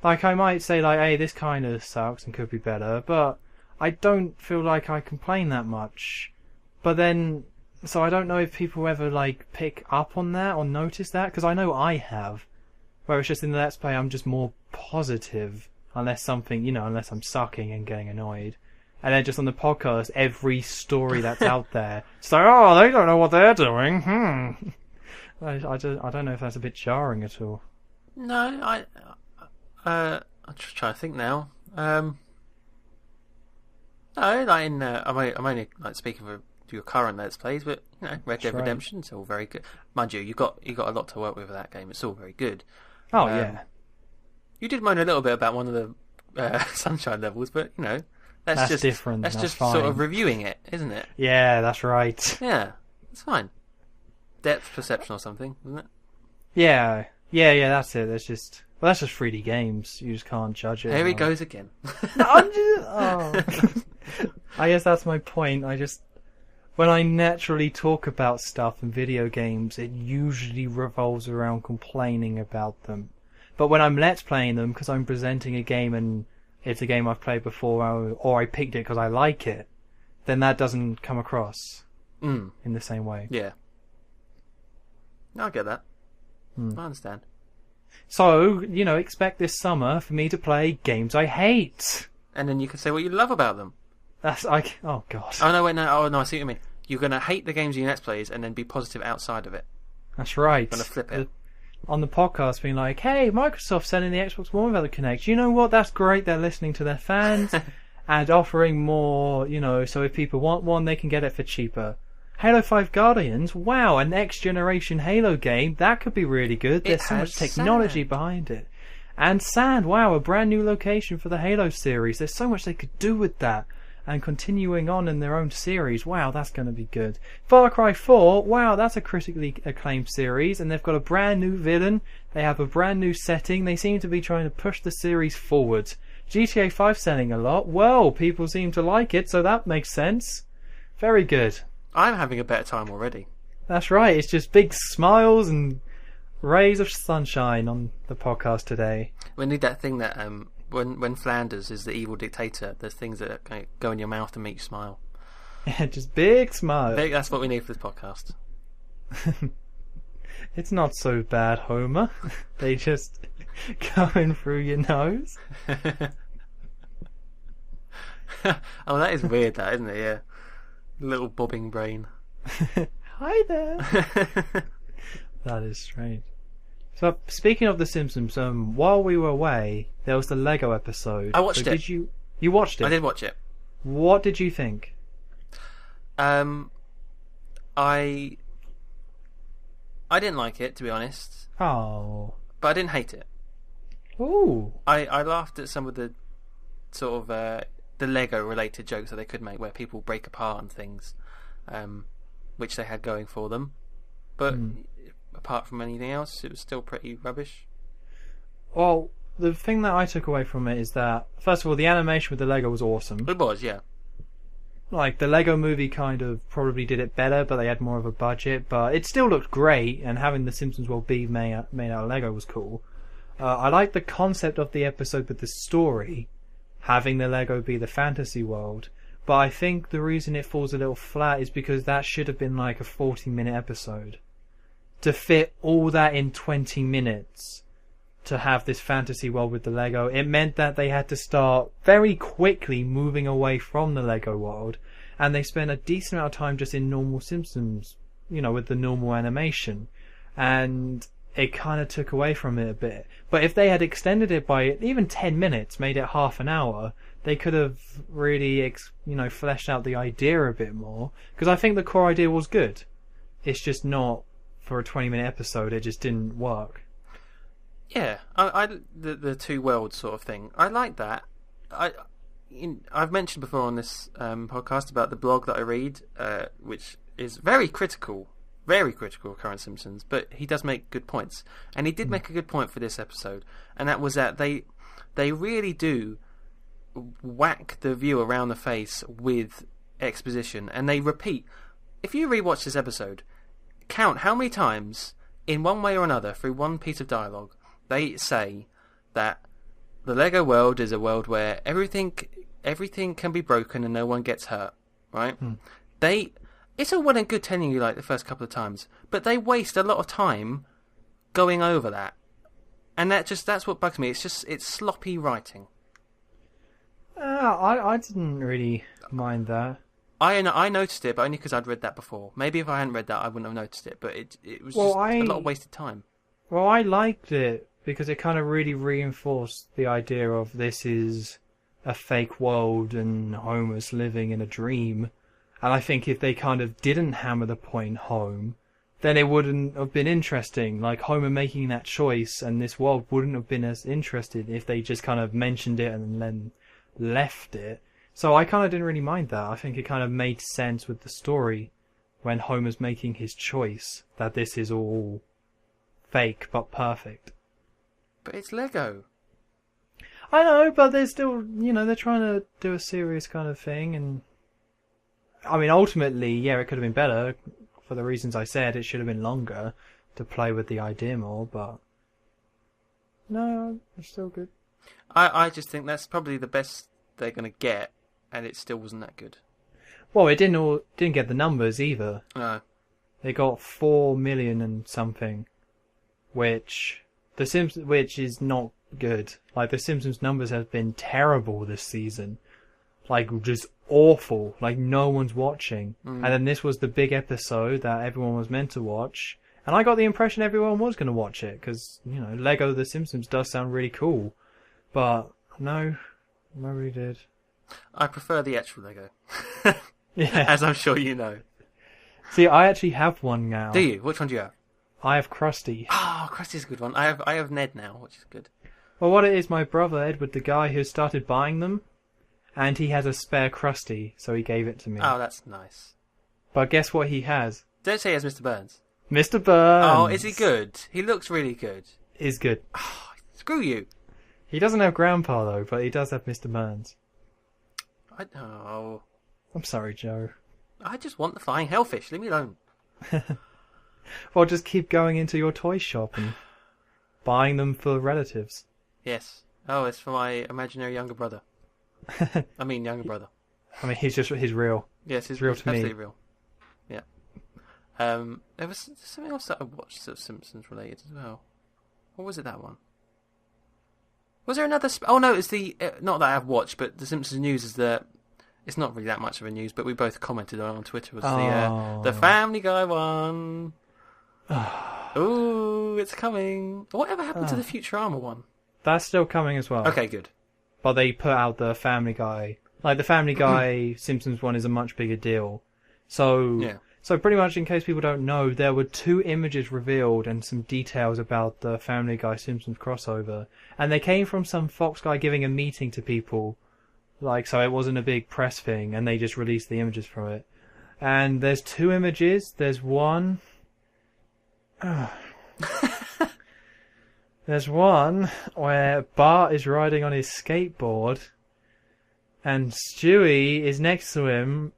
Speaker 1: Like, I might say, like, hey, this kind of sucks and could be better, but I don't feel like I complain that much. But then, so I don't know if people ever, like, pick up on that or notice that, because I know I have. Where it's just in the Let's Play, I'm just more positive, unless something, unless I'm sucking and getting annoyed. And then just on the podcast, every story that's out there, it's like, oh, they don't know what they're doing. I don't know if that's a bit jarring at all.
Speaker 2: No, I'll just try to think now. No, like I'm only like speaking for your current Let's Plays, but Red Dead Redemption is all very good. Mind you, you got a lot to work with that game. It's all very good.
Speaker 1: Oh yeah.
Speaker 2: You did moan a little bit about one of the Sunshine levels, but that's just
Speaker 1: different.
Speaker 2: That's just
Speaker 1: fine.
Speaker 2: sort of reviewing it, isn't it?
Speaker 1: Yeah, that's right.
Speaker 2: Yeah, it's fine. Depth perception or something, isn't it?
Speaker 1: Yeah, that's it. That's just 3D games. You just can't judge it.
Speaker 2: Here he goes again.
Speaker 1: I guess that's my point. When I naturally talk about stuff in video games, it usually revolves around complaining about them. But when I'm Let's Playing them, because I'm presenting a game and it's a game I've played before, or I picked it because I like it, then that doesn't come across in the same way.
Speaker 2: Yeah. I get that. I understand.
Speaker 1: So, expect this summer for me to play games I hate.
Speaker 2: And then you can say what you love about them.
Speaker 1: That's like, oh god.
Speaker 2: Oh no, wait, no, I see what you mean. You're going to hate the games you Let's Plays and then be positive outside of it.
Speaker 1: That's right.
Speaker 2: You're going to flip it.
Speaker 1: On the podcast being like, hey, Microsoft's selling the Xbox One without the Kinect. You know what? That's great. They're listening to their fans and offering more, so if people want one, they can get it for cheaper. Halo 5 Guardians, wow, a next generation Halo game. That could be really good. There's so much technology behind it. And Sand, wow, a brand new location for the Halo series. There's so much they could do with that. And continuing on in their own series, wow, that's going to be good. Far Cry 4, wow, that's a critically acclaimed series, and they've got a brand new villain, they have a brand new setting, they seem to be trying to push the series forward. GTA 5 selling a lot, well, people seem to like it, so that makes sense. Very good.
Speaker 2: I'm having a better time already.
Speaker 1: That's right, it's just big smiles and rays of sunshine on the podcast today.
Speaker 2: We need that thing that... When Flanders is the evil dictator, there's things that go in your mouth to make you smile.
Speaker 1: Yeah, just big smiles.
Speaker 2: That's what we need for this podcast.
Speaker 1: It's not so bad, Homer. They just go in through your nose.
Speaker 2: Oh, that is weird, that, isn't it? Yeah. Little bobbing brain.
Speaker 1: Hi there. That is strange. So, speaking of The Simpsons, while we were away, there was the Lego episode.
Speaker 2: I watched it.
Speaker 1: You watched it?
Speaker 2: I did watch it.
Speaker 1: What did you think?
Speaker 2: I didn't like it, to be honest.
Speaker 1: Oh.
Speaker 2: But I didn't hate it.
Speaker 1: Ooh.
Speaker 2: I laughed at some of the sort of the Lego related jokes that they could make, where people break apart and things, which they had going for them. But apart from anything else, it was still pretty rubbish.
Speaker 1: Well, the thing that I took away from it is that, first of all, the animation with the Lego was awesome.
Speaker 2: It was, yeah.
Speaker 1: Like, the Lego movie kind of probably did it better, but they had more of a budget, but it still looked great, and having the Simpsons world be made out of Lego was cool. I like the concept of the episode with the story, having the Lego be the fantasy world, but I think the reason it falls a little flat is because that should have been like a 40-minute episode. To fit all that in 20 minutes, to have this fantasy world with the Lego, it meant that they had to start very quickly moving away from the Lego world, and they spent a decent amount of time just in normal Simpsons, with the normal animation, and it kind of took away from it a bit. But if they had extended it by even 10 minutes, made it half an hour, they could have really, fleshed out the idea a bit more, because I think the core idea was good. It's just not for a 20-minute episode. It just didn't work.
Speaker 2: Yeah, the two worlds sort of thing. I like that. I've mentioned before on this podcast about the blog that I read, which is very critical of current Simpsons, but he does make good points. And he did make a good point for this episode, and that was that they really do whack the viewer around the face with exposition, and they repeat. If you rewatch this episode, count how many times, in one way or another, through one piece of dialogue, they say that the Lego world is a world where everything can be broken and no one gets hurt, right? It's all well and good telling you like the first couple of times, but they waste a lot of time going over that, and that's what bugs me. It's sloppy writing.
Speaker 1: I didn't really mind that.
Speaker 2: I noticed it, but only because I'd read that before. Maybe if I hadn't read that, I wouldn't have noticed it. But it was just a lot of wasted time.
Speaker 1: Well, I liked it because it kind of really reinforced the idea of this is a fake world and Homer's living in a dream. And I think if they kind of didn't hammer the point home, then it wouldn't have been interesting. Like Homer making that choice and this world wouldn't have been as interested if they just kind of mentioned it and then left it. So I kind of didn't really mind that. I think it kind of made sense with the story when Homer's making his choice that this is all fake but perfect.
Speaker 2: But it's Lego.
Speaker 1: I know, but they're still, they're trying to do a serious kind of thing. And I mean, ultimately, yeah, it could have been better. For the reasons I said, it should have been longer to play with the idea more, but no, it's still good.
Speaker 2: I just think that's probably the best they're going to get, and it still wasn't that good.
Speaker 1: Well, it didn't get the numbers either.
Speaker 2: No.
Speaker 1: They got 4 million and something, which is not good. Like the Simpsons numbers have been terrible this season. Like just awful. Like no one's watching. And then this was the big episode that everyone was meant to watch. And I got the impression everyone was going to watch it because, Lego The Simpsons does sound really cool. But no, nobody did.
Speaker 2: I prefer the actual Lego.
Speaker 1: Yeah.
Speaker 2: As I'm sure you know.
Speaker 1: See, I actually have one now.
Speaker 2: Do you? Which one do you have?
Speaker 1: I have Krusty.
Speaker 2: Oh, Krusty's a good one. I have Ned now, which is good.
Speaker 1: Well, what it is, my brother, Edward, the guy who started buying them, and he has a spare Krusty, so he gave it to me.
Speaker 2: Oh, that's nice.
Speaker 1: But guess what he has?
Speaker 2: Don't say he has Mr. Burns.
Speaker 1: Mr. Burns!
Speaker 2: Oh, is he good? He looks really good.
Speaker 1: Is good.
Speaker 2: Oh, screw you.
Speaker 1: He doesn't have Grandpa, though, but he does have Mr. Burns. I'm sorry, Joe.
Speaker 2: I just want the flying hellfish. Leave me alone.
Speaker 1: Well, just keep going into your toy shop and buying them for relatives.
Speaker 2: Yes. Oh, it's for my imaginary younger brother. I mean, younger brother.
Speaker 1: I mean, he's real.
Speaker 2: Yes,
Speaker 1: he's real to me.
Speaker 2: Absolutely real. Yeah. There was something else that I watched that's Simpsons related as well. What was it, that one? Was there another... Oh, no, it's the... not that I've watched, but the Simpsons news is that... It's not really that much of a news, but we both commented on Twitter. Was the Family Guy one. Ooh, it's coming. Whatever happened to the Futurama one?
Speaker 1: That's still coming as well.
Speaker 2: Okay, good.
Speaker 1: But they put out the Family Guy. Like, the Family Guy Simpsons one is a much bigger deal. So,
Speaker 2: yeah.
Speaker 1: So pretty much, in case people don't know, there were 2 images revealed and some details about the Family Guy Simpsons crossover. And they came from some Fox guy giving a meeting to people. Like, so it wasn't a big press thing, and they just released the images from it. And there's 2 images. There's one... There's one where Bart is riding on his skateboard, and Stewie is next to him,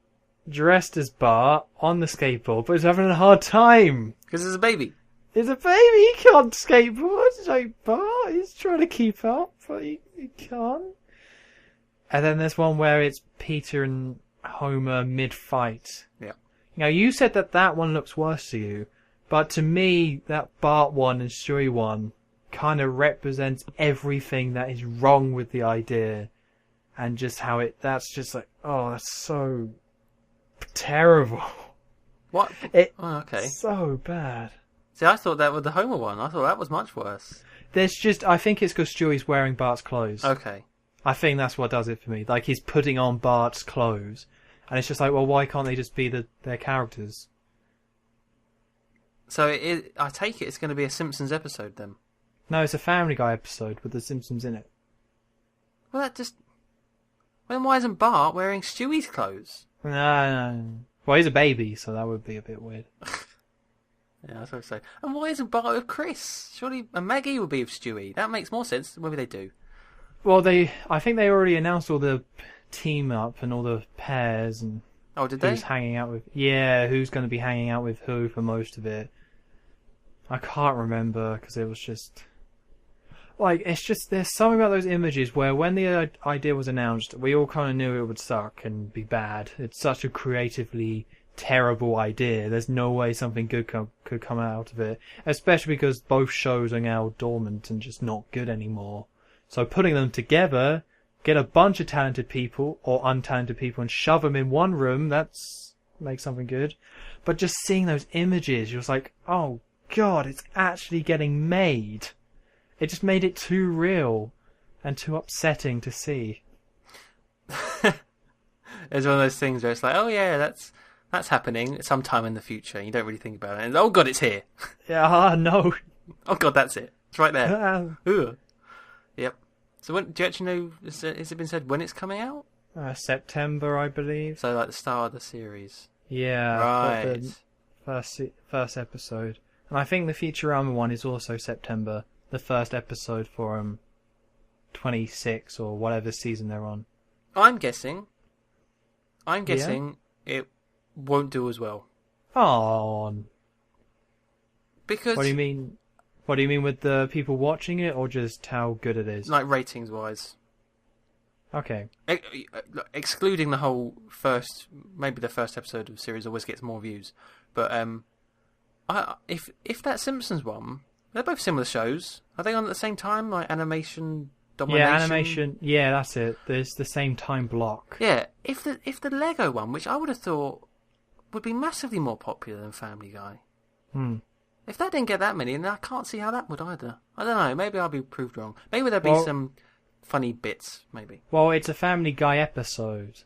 Speaker 1: dressed as Bart, on the skateboard, but he's having a hard time.
Speaker 2: Because he's a baby.
Speaker 1: He's a baby, he can't skateboard like Bart. He's trying to keep up, but he can't. And then there's one where it's Peter and Homer mid-fight.
Speaker 2: Yeah.
Speaker 1: Now, you said that one looks worse to you, but to me, that Bart one and Stewie one kind of represents everything that is wrong with the idea. And just how that's just like, oh, that's so terrible.
Speaker 2: What? Okay.
Speaker 1: So bad.
Speaker 2: See, I thought that was the Homer one. I thought that was much worse.
Speaker 1: I think it's because Stewie's wearing Bart's clothes.
Speaker 2: Okay.
Speaker 1: I think that's what does it for me. Like, he's putting on Bart's clothes. And it's just like, well, why can't they just be their characters?
Speaker 2: So I take it's going to be a Simpsons episode then?
Speaker 1: No, it's a Family Guy episode with the Simpsons in it.
Speaker 2: Well, that just... Then why isn't Bart wearing Stewie's clothes?
Speaker 1: No. Well, he's a baby, so that would be a bit weird.
Speaker 2: Yeah, that's what I say. And why isn't Bart with Chris? Surely Maggie would be with Stewie. That makes more sense. Maybe they do.
Speaker 1: Well, I think they already announced all the team up and all the pairs and
Speaker 2: did
Speaker 1: who's
Speaker 2: they?
Speaker 1: hanging out with. Yeah, who's going to be hanging out with who for most of it. I can't remember because it was just like there's something about those images where when the idea was announced, we all kind of knew it would suck and be bad. It's such a creatively terrible idea. There's no way something good could come out of it, especially because both shows are now dormant and just not good anymore. So putting them together get a bunch of talented people or untalented people and shove them in one room. That's make something good. But just seeing those images, you're just like, oh god, it's actually getting made. It just made it too real and too upsetting to see.
Speaker 2: It's one of those things where it's like, oh yeah, that's happening sometime in the future. You don't really think about it. And, oh god, it's here.
Speaker 1: Yeah, no.
Speaker 2: Oh god, that's it. It's right there. Yep. So when, do you actually know, has it been said when it's coming out?
Speaker 1: September, I believe.
Speaker 2: So like the start of the series.
Speaker 1: Yeah.
Speaker 2: Right.
Speaker 1: The first episode. And I think the Futurama one is also September. The first episode for 26 or whatever season they're on.
Speaker 2: I'm guessing it won't do as well.
Speaker 1: Oh.
Speaker 2: Because
Speaker 1: What do you mean? What do you mean with the people watching it, or just how good it is?
Speaker 2: like ratings wise.
Speaker 1: Okay.
Speaker 2: Excluding the whole maybe the first episode of the series always gets more views, but if that Simpsons one, they're both similar shows. Are they on at the same time, like animation domination?
Speaker 1: Yeah, animation. Yeah, that's it. There's the same time block.
Speaker 2: Yeah, if the Lego one, which I would have thought would be massively more popular than Family Guy. If that didn't get that many, then I can't see how that would either. I don't know. Maybe I'll be proved wrong. Maybe there'll be some funny bits. Maybe.
Speaker 1: Well, it's a Family Guy episode.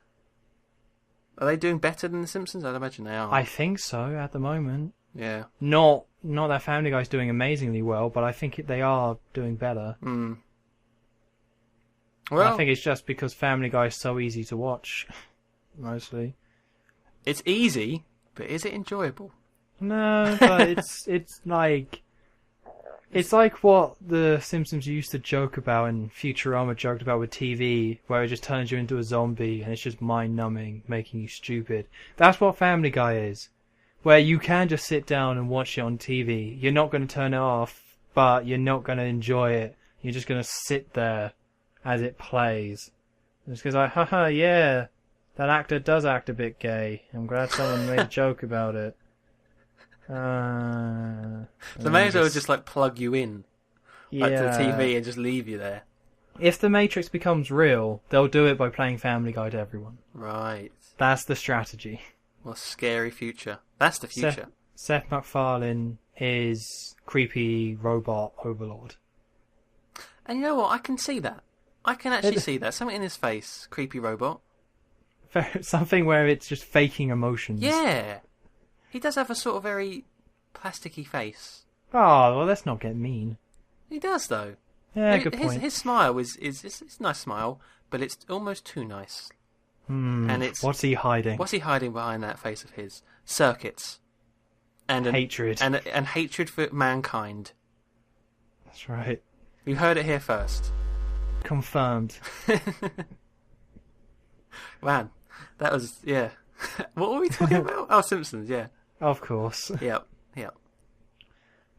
Speaker 2: Are they doing better than The Simpsons? I'd imagine they are.
Speaker 1: I think so at the moment.
Speaker 2: Yeah.
Speaker 1: Not that Family Guy's doing amazingly well, but I think they are doing better.
Speaker 2: Well,
Speaker 1: I think it's just because Family Guy is so easy to watch, mostly.
Speaker 2: It's easy, but is it enjoyable?
Speaker 1: No, but it's like what the Simpsons used to joke about and Futurama joked about with TV, where it just turns you into a zombie and it's just mind-numbing, making you stupid. That's what Family Guy is, where you can just sit down and watch it on TV. You're not going to turn it off, but you're not going to enjoy it. You're just going to sit there as it plays. Just because haha, yeah, that actor does act a bit gay. I'm glad someone made a joke about it.
Speaker 2: So may as well just like plug you in like, to the TV and just leave you there.
Speaker 1: If the Matrix becomes real, they'll do it by playing Family Guy to everyone.
Speaker 2: Right.
Speaker 1: That's the strategy.
Speaker 2: What a scary future. That's the future.
Speaker 1: Seth MacFarlane is creepy robot overlord.
Speaker 2: And you know what? I can see that. I can actually see that. Something in his face. Creepy robot.
Speaker 1: Something where it's just faking emotions.
Speaker 2: Yeah. He does have a sort of very plasticky face.
Speaker 1: Oh, well, let's not get mean.
Speaker 2: He does, though.
Speaker 1: Yeah, good point.
Speaker 2: His smile is a nice smile, but it's almost too nice. And it's
Speaker 1: what's he hiding?
Speaker 2: What's he hiding behind that face of his? Circuits. And
Speaker 1: hatred.
Speaker 2: And hatred for mankind.
Speaker 1: That's right.
Speaker 2: You heard it here first.
Speaker 1: Confirmed.
Speaker 2: Man, that was, yeah. What were we talking about? Oh, Simpsons, yeah.
Speaker 1: Of course.
Speaker 2: Yep.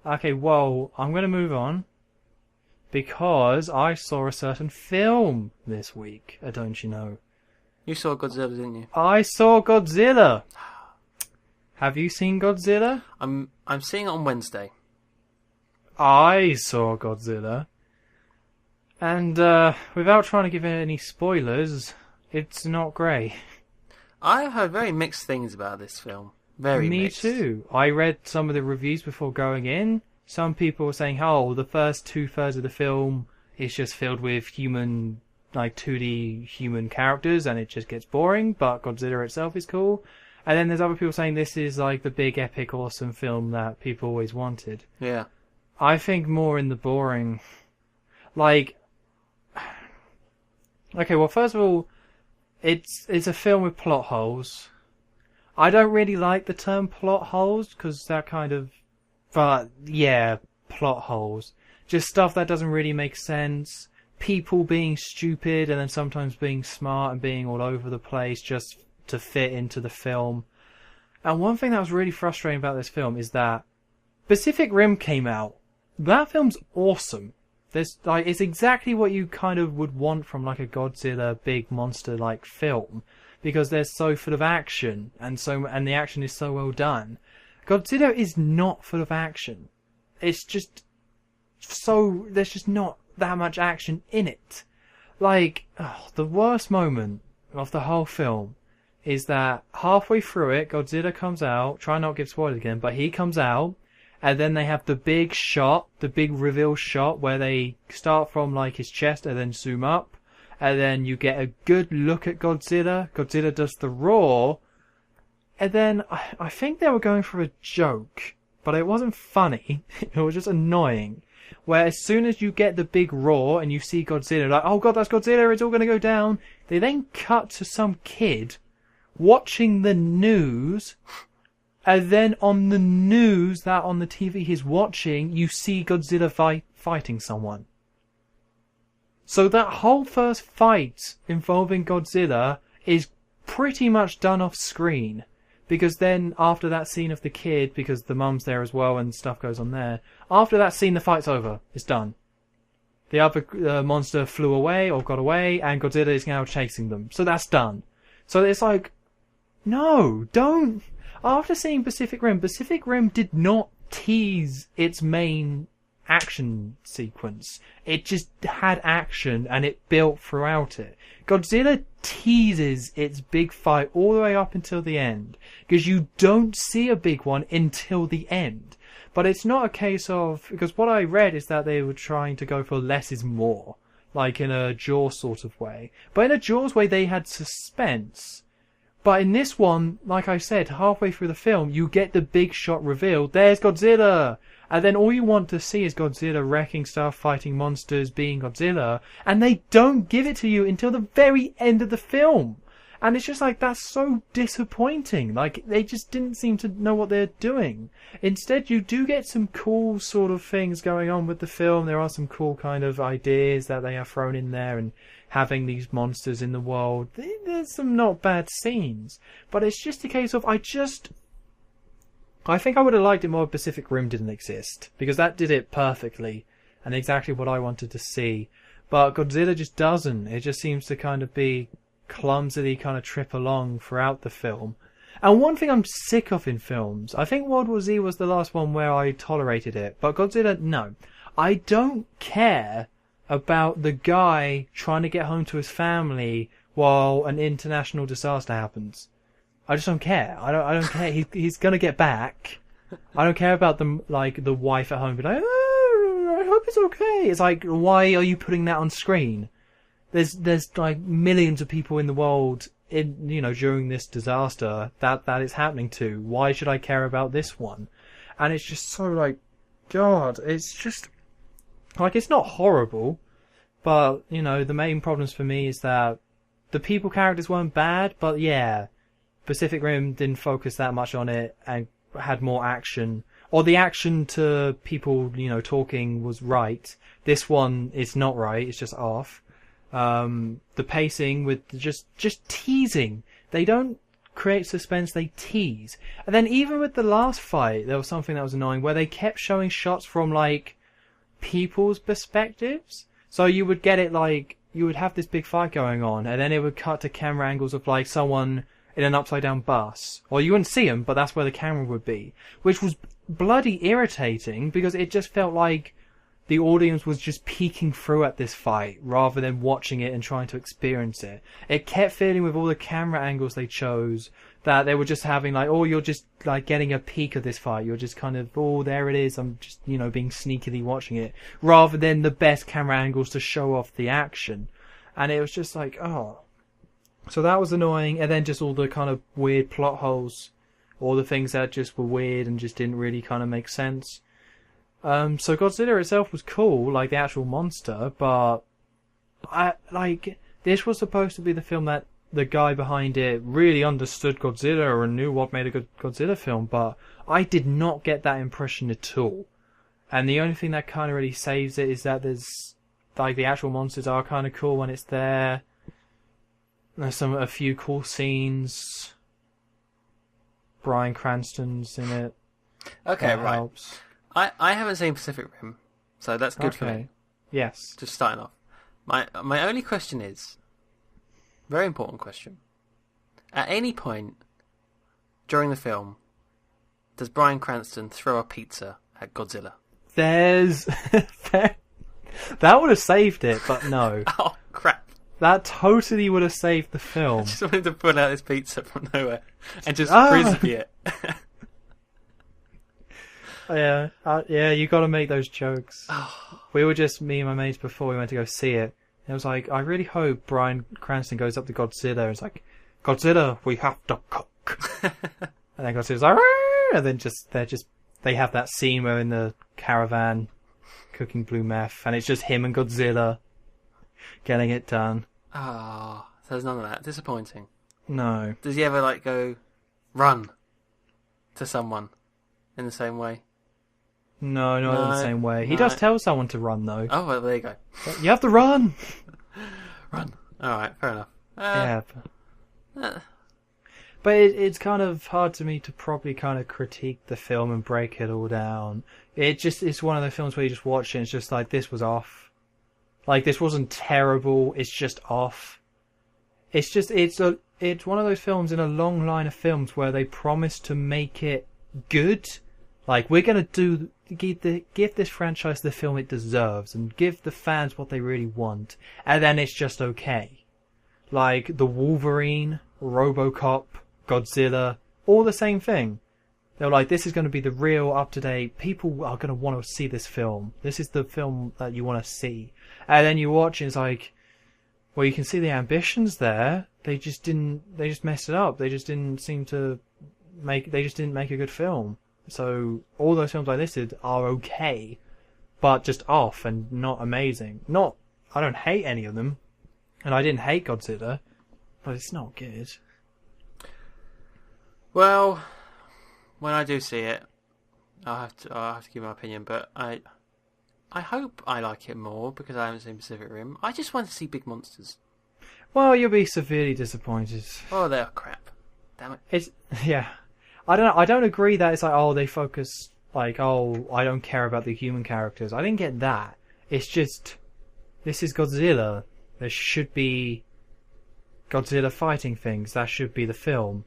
Speaker 1: Okay, well, I'm going to move on because I saw a certain film this week, don't you know?
Speaker 2: You saw Godzilla, didn't you?
Speaker 1: I saw Godzilla. Have you seen Godzilla?
Speaker 2: I'm seeing it on Wednesday.
Speaker 1: I saw Godzilla. And without trying to give any spoilers, it's not great.
Speaker 2: I heard very mixed things about this film. Very mixed.
Speaker 1: Me too. I read some of the reviews before going in. Some people were saying, oh, the first 2/3 of the film is just filled with human, like 2D human characters and it just gets boring, but Godzilla itself is cool. And then there's other people saying this is like the big, epic, awesome film that people always wanted.
Speaker 2: Yeah.
Speaker 1: I think more in the boring. Like, okay, well, first of all, it's a film with plot holes. I don't really like the term plot holes because that kind of, but yeah, plot holes. Just stuff that doesn't really make sense. People being stupid and then sometimes being smart and being all over the place just to fit into the film. And one thing that was really frustrating about this film is that Pacific Rim came out. That film's awesome. It's exactly what you kind of would want from like a Godzilla big monster like film, because they're so full of action and the action is so well done. Godzilla is not full of action. It's just there's just not that much action in it. like, the worst moment of the whole film is that halfway through it, Godzilla comes out. Try not to give spoilers again, but he comes out, and then they have the big shot, the big reveal shot, where they start from like his chest and then zoom up, and then you get a good look at Godzilla. Godzilla does the roar, and then I think they were going for a joke, but it wasn't funny. It was just annoying. Where as soon as you get the big roar and you see Godzilla, like, oh god, that's Godzilla, it's all going to go down. They then cut to some kid watching the news, and then on the news that on the TV he's watching, you see Godzilla fighting someone. So that whole first fight involving Godzilla is pretty much done off screen. Because then, after that scene of the kid, because the mum's there as well and stuff goes on there, after that scene, the fight's over. It's done. The other monster flew away or got away, and Godzilla is now chasing them. So that's done. So it's like, no, don't. After seeing Pacific Rim did not tease its main action sequence. It just had action, and it built throughout it. Godzilla teases its big fight all the way up until the end, because you don't see a big one until the end. But it's not a case of, because what I read is that they were trying to go for less is more, like in a Jaws sort of way. But in a Jaws way, they had suspense. But in this one, like I said, halfway through the film, you get the big shot revealed. There's Godzilla! And then all you want to see is Godzilla wrecking stuff, fighting monsters, being Godzilla. And they don't give it to you until the very end of the film. And it's just like, that's so disappointing. Like, they just didn't seem to know what they're doing. Instead, you do get some cool sort of things going on with the film. There are some cool kind of ideas that they have thrown in there, and having these monsters in the world. There's some not bad scenes. But it's just a case of, I think I would have liked it more if Pacific Rim didn't exist, because that did it perfectly and exactly what I wanted to see. But Godzilla just doesn't. It just seems to kind of be clumsily kind of trip along throughout the film. And one thing I'm sick of in films, I think World War Z was the last one where I tolerated it, but Godzilla, no. I don't care about the guy trying to get home to his family while an international disaster happens. I just don't care. I don't care. He's gonna get back. I don't care about the wife at home. But I hope it's okay. It's like, why are you putting that on screen? There's like millions of people in the world during this disaster that it's happening to. Why should I care about this one? And it's just so like, God, it's just like, it's not horrible, but the main problems for me is that the people characters weren't bad, but yeah. Pacific Rim didn't focus that much on it and had more action. Or the action to people, talking was right. This one is not right, it's just off. The pacing with just teasing. They don't create suspense, they tease. And then even with the last fight, there was something that was annoying, where they kept showing shots from, like, people's perspectives. So you would get it, like, you would have this big fight going on, and then it would cut to camera angles of, like, someone in an upside down bus. Or you wouldn't see them, but that's where the camera would be. Which was bloody irritating, because it just felt like the audience was just peeking through at this fight, rather than watching it and trying to experience it. It kept feeling, with all the camera angles they chose, that they were just having like, oh, you're just like getting a peek of this fight. You're just kind of, oh, there it is. I'm just, being sneakily watching it, rather than the best camera angles to show off the action. And it was just like, oh. So that was annoying, and then just all the kind of weird plot holes, all the things that just were weird and just didn't really kind of make sense. So Godzilla itself was cool, like the actual monster, but this was supposed to be the film that the guy behind it really understood Godzilla and knew what made a good Godzilla film, but I did not get that impression at all. And the only thing that kind of really saves it is that there's, like, the actual monsters are kind of cool when it's there. There's a few cool scenes. Bryan Cranston's in it.
Speaker 2: Okay,
Speaker 1: that
Speaker 2: right.
Speaker 1: Helps.
Speaker 2: I haven't seen Pacific Rim, so that's good for me.
Speaker 1: Yes.
Speaker 2: Just starting off. My only question is, very important question. At any point during the film, does Bryan Cranston throw a pizza at Godzilla?
Speaker 1: That would have saved it, but no.
Speaker 2: Oh, crap.
Speaker 1: That totally would have saved the
Speaker 2: I
Speaker 1: film.
Speaker 2: just wanted to pull out this pizza from nowhere and just frisbee it.
Speaker 1: Yeah, you got to make those jokes. We were just me and my mates before we went to go see it. It was like, I really hope Bryan Cranston goes up to Godzilla and it's like, Godzilla, we have to cook. And then Godzilla's like, "Arr!" And then they have that scene where in the caravan cooking blue meth, and it's just him and Godzilla getting it done.
Speaker 2: So there's none of that. Disappointing.
Speaker 1: No.
Speaker 2: Does he ever go run to someone in the same way?
Speaker 1: No, not in the same way. He
Speaker 2: No.
Speaker 1: does tell someone to run though.
Speaker 2: Oh, well, there you go.
Speaker 1: You have to run.
Speaker 2: Run. All right, fair enough.
Speaker 1: Yeah. But it's kind of hard to me to properly kind of critique the film and break it all down. It's one of the films where you just watch it and it's just like, this was off. Like, this wasn't terrible, it's just off. It's one of those films in a long line of films where they promise to make it good. Like, we're gonna give this franchise the film it deserves and give the fans what they really want. And then it's just okay. Like, the Wolverine, RoboCop, Godzilla, all the same thing. They're like, this is going to be the real, up-to-date, people are going to want to see this film. This is the film that you want to see. And then you watch and it's like, well, you can see the ambitions there. They just messed it up. They just didn't make a good film. So, all those films I listed are okay, but just off and not amazing. I don't hate any of them, and I didn't hate Godzilla, but it's not good.
Speaker 2: Well, when I do see it, I'll have to give my opinion. But I hope I like it more because I haven't seen Pacific Rim. I just want to see big monsters.
Speaker 1: Well, you'll be severely disappointed.
Speaker 2: Oh, they're crap. Damn it.
Speaker 1: I don't agree that it's like, oh, they focus like, oh, I don't care about the human characters. I didn't get that. It's just, this is Godzilla. There should be Godzilla fighting things. That should be the film.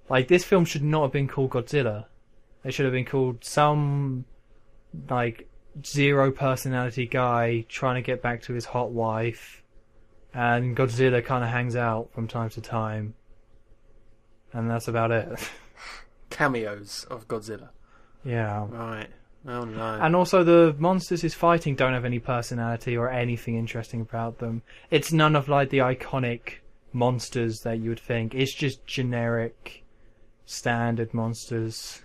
Speaker 1: Like, this film should not have been called Godzilla. It should have been called some, zero personality guy trying to get back to his hot wife. And Godzilla kind of hangs out from time to time. And that's about it.
Speaker 2: Cameos of Godzilla.
Speaker 1: Yeah.
Speaker 2: Right. Oh, no.
Speaker 1: And also the monsters he's fighting don't have any personality or anything interesting about them. It's none of, the iconic monsters that you would think. It's just generic, standard monsters.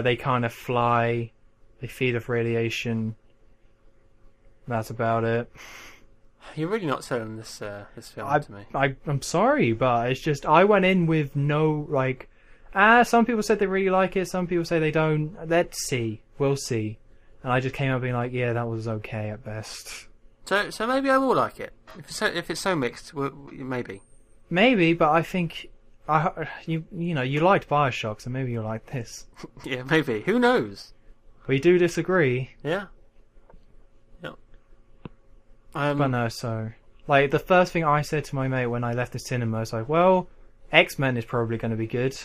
Speaker 1: They kind of fly, they feed off radiation. That's about it.
Speaker 2: You're really not selling this film to me.
Speaker 1: I'm sorry, but it's just, I went in with no, some people said they really like it, some people say they don't. Let's see. We'll see. And I just came out being like, yeah, that was okay at best.
Speaker 2: So maybe I will like it. If it's so mixed, maybe.
Speaker 1: Maybe, but I think you liked Bioshock, so maybe you'll like this.
Speaker 2: Yeah, maybe. Who knows?
Speaker 1: We do disagree.
Speaker 2: Yeah. Yep.
Speaker 1: But no, so the first thing I said to my mate when I left the cinema was like, well, X-Men is probably going to be good.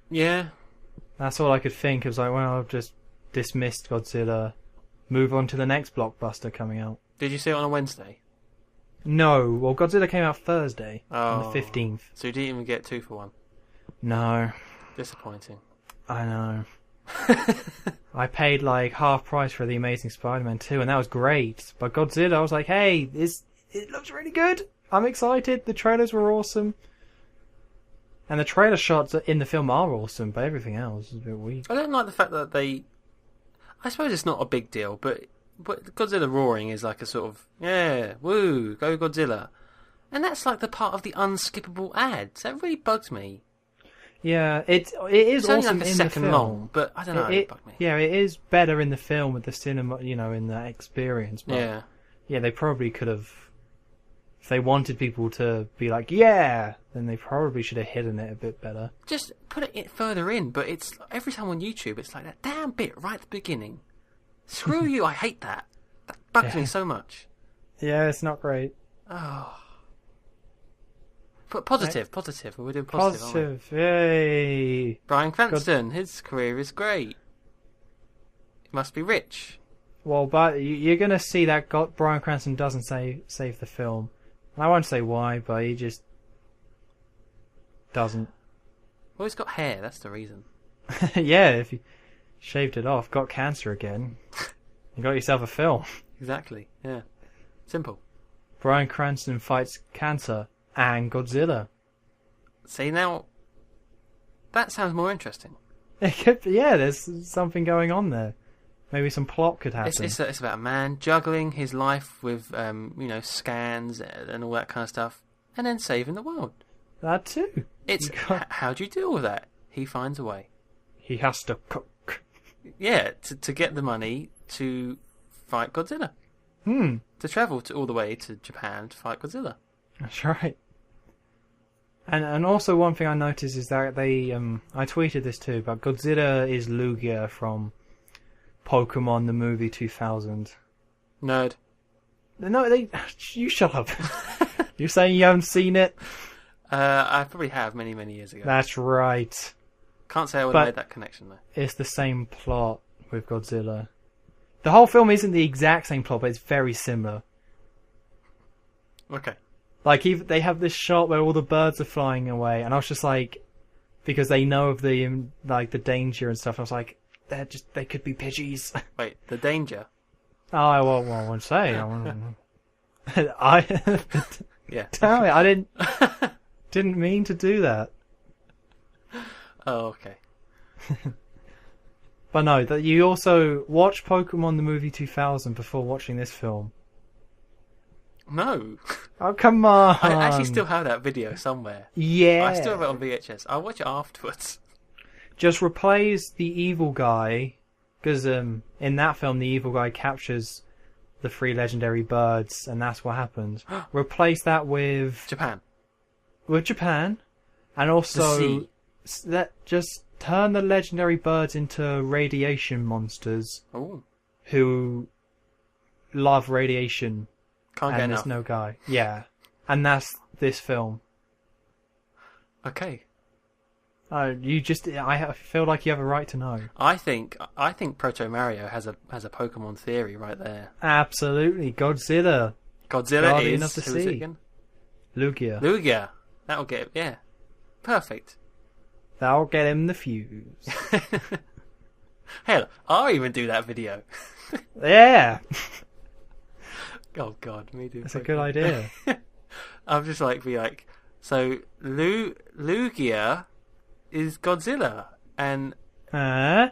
Speaker 2: Yeah.
Speaker 1: That's all I could think. It was like, well, I've just dismissed Godzilla. Move on to the next blockbuster coming out.
Speaker 2: Did you see it on a Wednesday?
Speaker 1: No. Well, Godzilla came out Thursday, on
Speaker 2: Oh.
Speaker 1: the 15th.
Speaker 2: So you didn't even get 2 for 1.
Speaker 1: No.
Speaker 2: Disappointing.
Speaker 1: I know. I paid half price for The Amazing Spider-Man 2, and that was great. But Godzilla, I was like, hey, it looks really good. I'm excited. The trailers were awesome. And the trailer shots in the film are awesome, but everything else is a bit weak.
Speaker 2: I don't like the fact that I suppose it's not a big deal, but Godzilla roaring is like a sort of, yeah, woo, go Godzilla. And that's the part of the unskippable ads. That really bugs me.
Speaker 1: Yeah, it is
Speaker 2: It's only
Speaker 1: awesome
Speaker 2: a
Speaker 1: in the
Speaker 2: second
Speaker 1: film.
Speaker 2: long, but I don't know, it bugged me.
Speaker 1: Yeah, it is better in the film with the cinema, in the experience. But yeah, they probably could have, if they wanted people to be like, yeah, then they probably should have hidden it a bit better.
Speaker 2: Just put it further in, but it's every time on YouTube, it's that damn bit right at the beginning. Screw you, I hate that. That bugs me so much.
Speaker 1: Yeah, it's not great.
Speaker 2: Oh. But positive. We're doing positive, aren't we?
Speaker 1: Positive, yay!
Speaker 2: Bryan Cranston, his career is great. He must be rich.
Speaker 1: Well, but you're going to see that Bryan Cranston doesn't save the film. I won't say why, but he just doesn't.
Speaker 2: Well, he's got hair. That's the reason.
Speaker 1: Yeah, if you shaved it off, got cancer again, you got yourself a film.
Speaker 2: Exactly. Yeah. Simple.
Speaker 1: Bryan Cranston fights cancer and Godzilla.
Speaker 2: See, now, that sounds more interesting.
Speaker 1: It could be, yeah, there's something going on there. Maybe some plot could happen.
Speaker 2: It's about a man juggling his life with, scans and all that kind of stuff, and then saving the world.
Speaker 1: That too.
Speaker 2: How do you deal with that? He finds a way.
Speaker 1: He has to cook.
Speaker 2: Yeah, to get the money to fight Godzilla. To travel all the way to Japan to fight Godzilla.
Speaker 1: That's right. And also one thing I noticed is that they I tweeted this too, but Godzilla is Lugia from Pokemon the movie 2000.
Speaker 2: Nerd.
Speaker 1: No, you shut up. You're saying you haven't seen it?
Speaker 2: I probably have many years ago.
Speaker 1: That's right.
Speaker 2: Can't say I would have made that connection though.
Speaker 1: It's the same plot with Godzilla. The whole film isn't the exact same plot, but it's very similar.
Speaker 2: Okay.
Speaker 1: Like, they have this shot where all the birds are flying away, and I was just like, because they know of the danger and stuff, I was like, they could be Pidgeys.
Speaker 2: Wait, the danger?
Speaker 1: Oh, I won't say.
Speaker 2: Yeah.
Speaker 1: Damn it, I didn't mean to do that.
Speaker 2: Oh, okay.
Speaker 1: But no, that you also watch Pokemon the movie 2000 before watching this film.
Speaker 2: No.
Speaker 1: Oh, come on.
Speaker 2: I actually still have that video somewhere.
Speaker 1: Yeah.
Speaker 2: I still have it on VHS. I'll watch it afterwards.
Speaker 1: Just replace the evil guy, because in that film the evil guy captures the 3 legendary birds, and that's what happens. Replace that with
Speaker 2: Japan.
Speaker 1: With Japan, and also that just turn the legendary birds into radiation monsters.
Speaker 2: Ooh.
Speaker 1: Who love radiation.
Speaker 2: Can't get enough.
Speaker 1: There's no guy. Yeah, and that's this film.
Speaker 2: Okay.
Speaker 1: I feel like you have a right to know.
Speaker 2: I think Proto Mario has a Pokemon theory right there.
Speaker 1: Absolutely, Godzilla.
Speaker 2: Godzilla
Speaker 1: of the
Speaker 2: who is
Speaker 1: sea.
Speaker 2: it again?
Speaker 1: Lugia.
Speaker 2: Lugia. That'll get it. Yeah. Perfect.
Speaker 1: That'll get him the fuse.
Speaker 2: Hell, I'll even do that video.
Speaker 1: Yeah.
Speaker 2: Oh God, me do.
Speaker 1: That's a good idea.
Speaker 2: I'm just so Lugia is Godzilla, and yeah.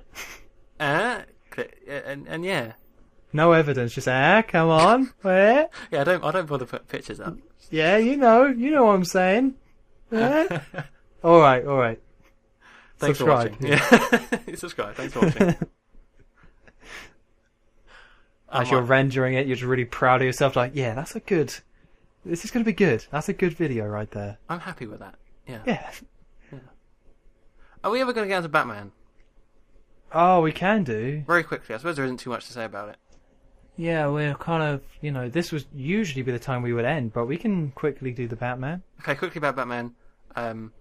Speaker 1: No evidence, just come on, where?
Speaker 2: Yeah, I don't bother putting pictures up.
Speaker 1: Yeah, you know what I'm saying. Yeah. all right.
Speaker 2: Thanks
Speaker 1: Subscribe.
Speaker 2: for watching. Yeah. Subscribe. Thanks for watching.
Speaker 1: As you're rendering it, you're just really proud of yourself. Like, yeah, this is going to be good. That's a good video right there.
Speaker 2: I'm happy with that. Yeah.
Speaker 1: Yeah.
Speaker 2: Are we ever going to get into Batman?
Speaker 1: Oh, we can do.
Speaker 2: Very quickly. I suppose there isn't too much to say about it.
Speaker 1: Yeah, we're kind of, this would usually be the time we would end, but we can quickly do the Batman.
Speaker 2: Okay, quickly about Batman.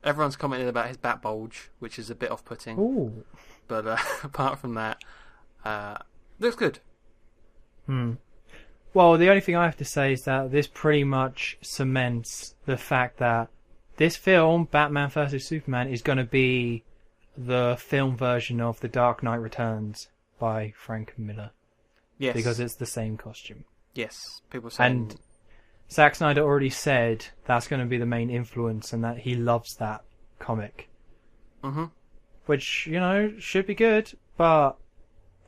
Speaker 2: Everyone's commented about his bat bulge, which is a bit off-putting.
Speaker 1: Ooh.
Speaker 2: But apart from that, looks good.
Speaker 1: Well, the only thing I have to say is that this pretty much cements the fact that this film, Batman vs Superman, is going to be the film version of The Dark Knight Returns by Frank Miller.
Speaker 2: Yes.
Speaker 1: Because it's the same costume.
Speaker 2: Yes. People saying...
Speaker 1: And Zack Snyder already said that's going to be the main influence and that he loves that comic.
Speaker 2: Mm-hmm.
Speaker 1: Which, should be good, but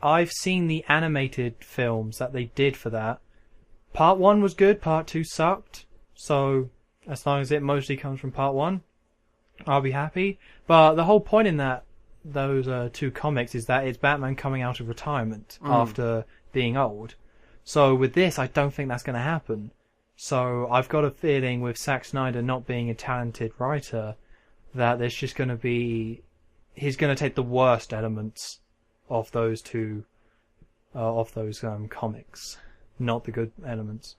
Speaker 1: I've seen the animated films that they did for that. Part 1 was good, Part 2 sucked. So, as long as it mostly comes from Part 1, I'll be happy. But the whole point in those 2 comics is that it's Batman coming out of retirement after being old. So with this, I don't think that's going to happen. So I've got a feeling with Zack Snyder not being a talented writer, that there's just going to be... He's going to take the worst elements of those comics, not the good elements.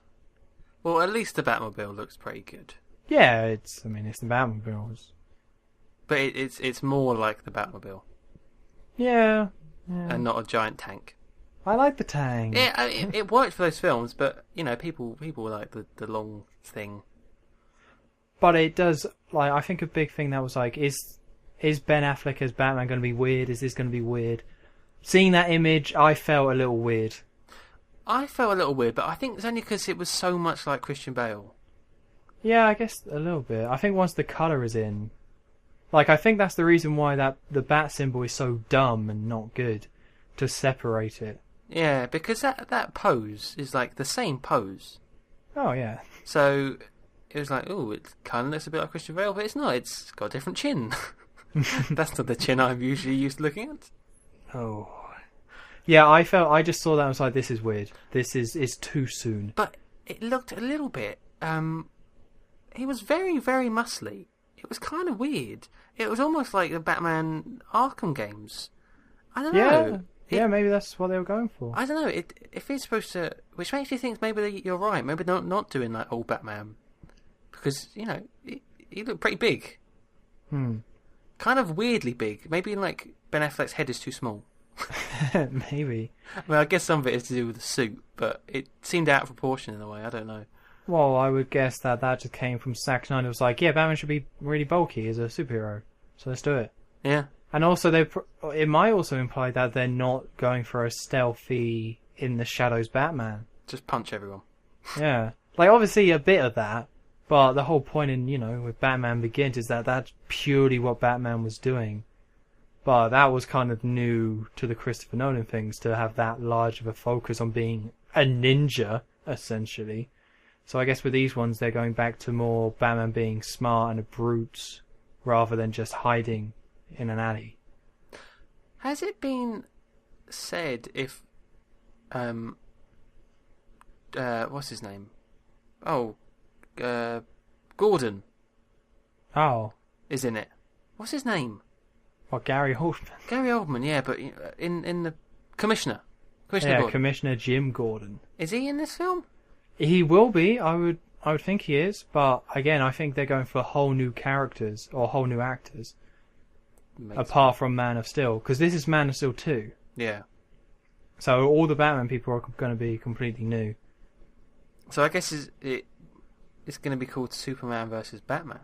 Speaker 2: Well, at least the Batmobile looks pretty good.
Speaker 1: Yeah, it's the Batmobile.
Speaker 2: But it's more like the Batmobile.
Speaker 1: Yeah.
Speaker 2: And not a giant tank.
Speaker 1: I like the Tang.
Speaker 2: Yeah, it worked for those films, but people like the long thing.
Speaker 1: But it does, like, I think a big thing that was like, is Ben Affleck as Batman going to be weird? Is this going to be weird? Seeing that image, I felt a little weird.
Speaker 2: I felt a little weird, but I think it's only because it was so much like Christian Bale.
Speaker 1: Yeah, I guess a little bit. I think once the colour is in, like, I think that's the reason why the bat symbol is so dumb and not good, to separate it.
Speaker 2: Yeah, because that pose is like the same pose.
Speaker 1: Oh yeah.
Speaker 2: So it was like, oh, it kind of looks a bit like Christian Bale, but it's not. It's got a different chin. That's not the chin I'm usually used to looking at.
Speaker 1: Oh. Yeah, I just saw that and was like, this is weird. This is too soon.
Speaker 2: But it looked a little bit, he was very, very muscly. It was kind of weird. It was almost like the Batman Arkham games. I don't know.
Speaker 1: Yeah, maybe that's what they were going for.
Speaker 2: I don't know. If it's supposed to... Which makes me think maybe you're right. Maybe not doing like old Batman. Because, he looked pretty big. Kind of weirdly big. Maybe like Ben Affleck's head is too small.
Speaker 1: Maybe.
Speaker 2: I mean, I guess some of it is to do with the suit, but it seemed out of proportion in a way. I don't know.
Speaker 1: Well, I would guess that just came from Zack Snyder. It was like, yeah, Batman should be really bulky as a superhero, so let's do it.
Speaker 2: Yeah.
Speaker 1: And also, it might also imply that they're not going for a stealthy, in the shadows Batman.
Speaker 2: Just punch everyone.
Speaker 1: Yeah. Like, obviously a bit of that, but the whole point in, with Batman Begins is that that's purely what Batman was doing. But that was kind of new to the Christopher Nolan things, to have that large of a focus on being a ninja, essentially. So I guess with these ones, they're going back to more Batman being smart and a brute, rather than just hiding in an alley.
Speaker 2: Has it been said if... what's his name? Oh, Gordon.
Speaker 1: Oh.
Speaker 2: Is in it. What's his name?
Speaker 1: What, Gary Oldman?
Speaker 2: Gary Oldman, yeah, but in the Commissioner.
Speaker 1: Yeah,
Speaker 2: Gordon.
Speaker 1: Commissioner Jim Gordon.
Speaker 2: Is he in this film?
Speaker 1: He will be. I would think he is, but again, I think they're going for whole new characters or whole new actors, apart from Man of Steel, because this is Man of Steel 2.
Speaker 2: Yeah.
Speaker 1: So all the Batman people are going to be completely new.
Speaker 2: So I guess it's going to be called Superman versus Batman.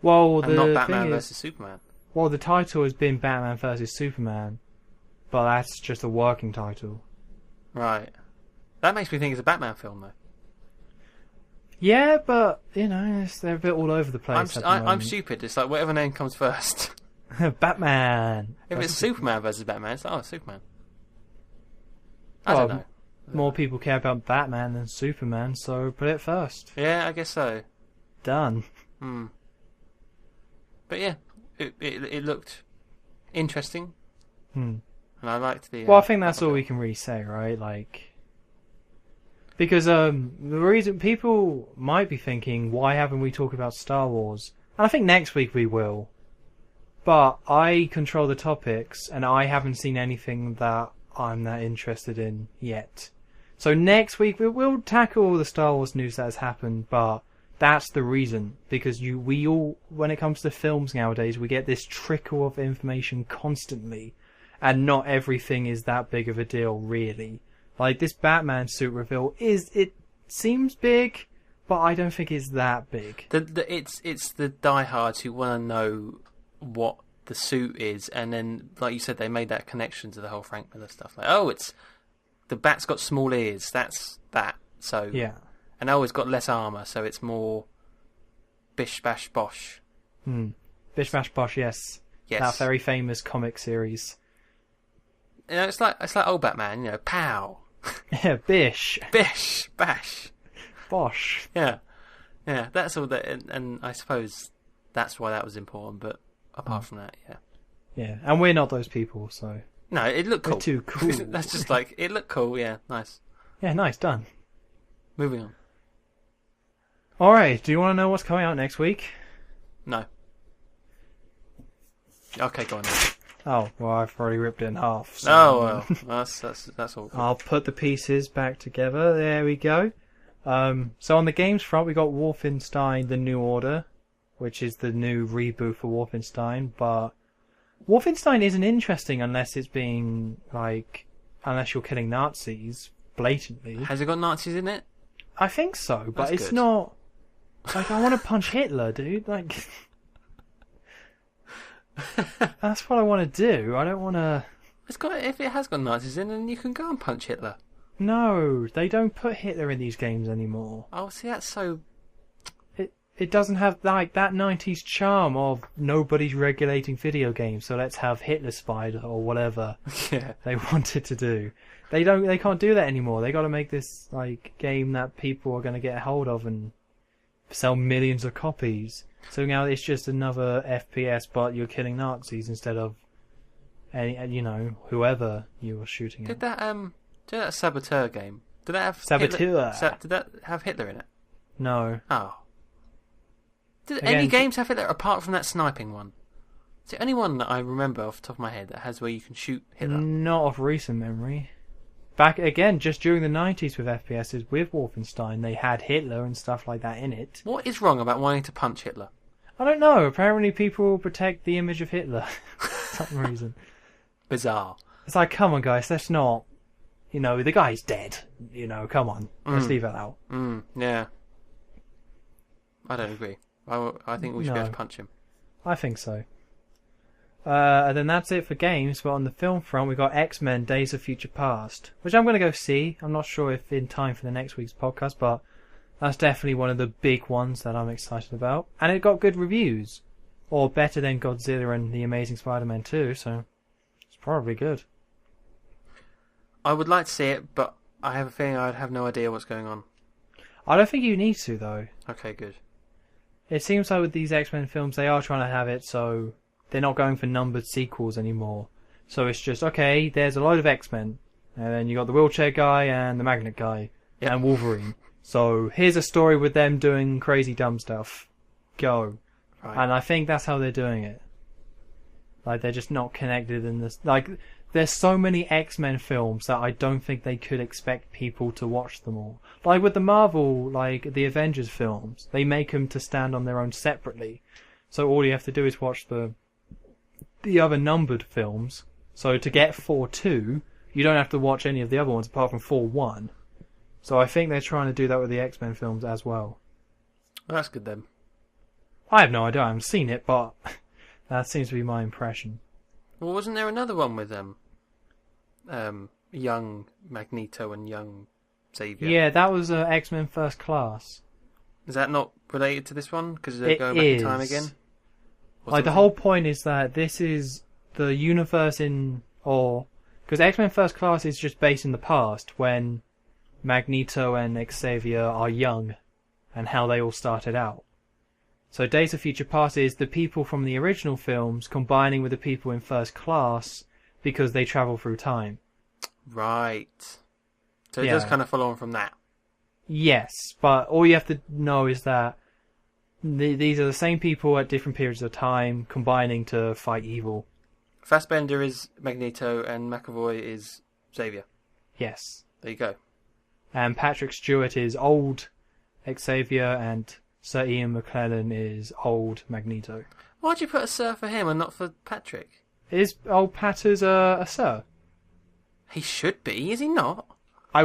Speaker 1: Well,
Speaker 2: and not Batman versus Superman.
Speaker 1: Well, the title has been Batman versus Superman, but that's just a working title.
Speaker 2: Right. That makes me think it's a Batman film, though.
Speaker 1: Yeah, but, they're a bit all over the place.
Speaker 2: I'm stupid. It's like whatever name comes first.
Speaker 1: Batman.
Speaker 2: If it's Superman versus Batman, it's like, Superman. I don't know.
Speaker 1: More people care about Batman than Superman, so put it first.
Speaker 2: Yeah, I guess so.
Speaker 1: Done.
Speaker 2: But yeah, it looked interesting. And I liked the...
Speaker 1: Well, I think that's all we can really say, right? Like... Because the reason people might be thinking, why haven't we talked about Star Wars? And I think next week we will. But I control the topics, and I haven't seen anything that I'm that interested in yet. So next week we'll tackle all the Star Wars news that has happened, but that's the reason. Because we all, when it comes to films nowadays, we get this trickle of information constantly, and not everything is that big of a deal, really. Like, this Batman suit reveal it seems big, but I don't think it's that big.
Speaker 2: It's the diehards who want to know what the suit is, and then, like you said, they made that connection to the whole Frank Miller stuff. Like, it's the bat's got small ears. That's that. So
Speaker 1: yeah,
Speaker 2: and it's got less armor, so it's more bish bash bosh.
Speaker 1: Bish bash bosh. Yes. That very famous comic series.
Speaker 2: It's like old Batman. Pow.
Speaker 1: Yeah, bish.
Speaker 2: Bish, bash.
Speaker 1: Bosh.
Speaker 2: Yeah. That's all that, and I suppose that's why that was important, but apart from that, yeah.
Speaker 1: Yeah, and we're not those people, so...
Speaker 2: No, it looked cool.
Speaker 1: We're too cool.
Speaker 2: That's just like, it looked cool, yeah, nice.
Speaker 1: Yeah, nice, done.
Speaker 2: Moving on.
Speaker 1: Alright, do you want to know what's coming out next week?
Speaker 2: No. Okay, go on then.
Speaker 1: Oh, well, I've already ripped it in half. So...
Speaker 2: Oh, well, that's all.
Speaker 1: I'll put the pieces back together. There we go. So on the games front, we got Wolfenstein: The New Order, which is the new reboot for Wolfenstein. But Wolfenstein isn't interesting unless it's being like unless you're killing Nazis blatantly.
Speaker 2: Has it got Nazis in it?
Speaker 1: I think so, but
Speaker 2: That's
Speaker 1: it's
Speaker 2: good.
Speaker 1: not. Like, I want to punch Hitler, dude. Like, that's what I want to do. I don't want to.
Speaker 2: If it has got Nazis in, then you can go and punch Hitler.
Speaker 1: No, they don't put Hitler in these games anymore.
Speaker 2: Oh, see, that's so.
Speaker 1: It doesn't have like that 90s charm of nobody's regulating video games, so let's have Hitler spied or whatever
Speaker 2: Yeah.
Speaker 1: they wanted to do. They can't do that anymore. They got to make this like game that people are going to get a hold of and sell millions of copies. So now it's just another FPS, but you're killing Nazis instead of whoever you were shooting at.
Speaker 2: Did that Saboteur game? Did that have
Speaker 1: Saboteur?
Speaker 2: Did that have Hitler in it?
Speaker 1: No.
Speaker 2: Oh. Did
Speaker 1: Again,
Speaker 2: any games have Hitler apart from that sniping one? Is the only one that I remember off the top of my head that has where you can shoot Hitler?
Speaker 1: Not of recent memory. Back again, just during the 90s with FPSs, with Wolfenstein, they had Hitler and stuff like that in it.
Speaker 2: What is wrong about wanting to punch Hitler?
Speaker 1: I don't know. Apparently, people protect the image of Hitler for some reason.
Speaker 2: Bizarre.
Speaker 1: It's like, come on, guys, let's not. The guy's dead. Come on, let's leave it out.
Speaker 2: Yeah. I don't agree. I think we should be able to punch him.
Speaker 1: I think so. And then that's it for games, but on the film front, we've got X-Men Days of Future Past, which I'm going to go see. I'm not sure if in time for the next week's podcast, but that's definitely one of the big ones that I'm excited about. And it got good reviews, or better than Godzilla and The Amazing Spider-Man 2, so it's probably good.
Speaker 2: I would like to see it, but I have a feeling I'd have no idea what's going on.
Speaker 1: I don't think you need to, though.
Speaker 2: Okay, good.
Speaker 1: It seems like with these X-Men films, they are trying to have it so they're not going for numbered sequels anymore. So it's just, okay, there's a load of X-Men, and then you got the wheelchair guy and the magnet guy, and Wolverine. So here's a story with them doing crazy dumb stuff. Go.
Speaker 2: Right.
Speaker 1: And I think that's how they're doing it. Like, they're just not connected in this. Like, there's so many X-Men films that I don't think they could expect people to watch them all. Like with the Marvel, like the Avengers films, they make them to stand on their own separately. So all you have to do is watch the other numbered films. So to get 4-2, you don't have to watch any of the other ones apart from 4-1. So I think they're trying to do that with the X-Men films as well.
Speaker 2: Well, that's good then.
Speaker 1: I have no idea. I haven't seen it, but that seems to be my impression.
Speaker 2: Well, wasn't there another one with young Magneto and young Xavier?
Speaker 1: Yeah, that was X-Men First Class.
Speaker 2: Is that not related to this one? Because they're
Speaker 1: It
Speaker 2: going back in time
Speaker 1: is.
Speaker 2: again? Or
Speaker 1: Like, the
Speaker 2: something?
Speaker 1: whole point is that this is the universe because X-Men First Class is just based in the past when Magneto and Xavier are young and how they all started out. So Days of Future Past is the people from the original films combining with the people in First Class because they travel through time.
Speaker 2: Right. So it does kind of follow on from that.
Speaker 1: Yes, but all you have to know is that these are the same people at different periods of time combining to fight evil.
Speaker 2: Fassbender is Magneto and McAvoy is Xavier.
Speaker 1: Yes.
Speaker 2: There you go.
Speaker 1: And Patrick Stewart is old Xavier and Sir Ian McKellen is old Magneto.
Speaker 2: Why'd you put a Sir for him and not for Patrick?
Speaker 1: Is old Patter's a Sir?
Speaker 2: He should be, is he not?
Speaker 1: I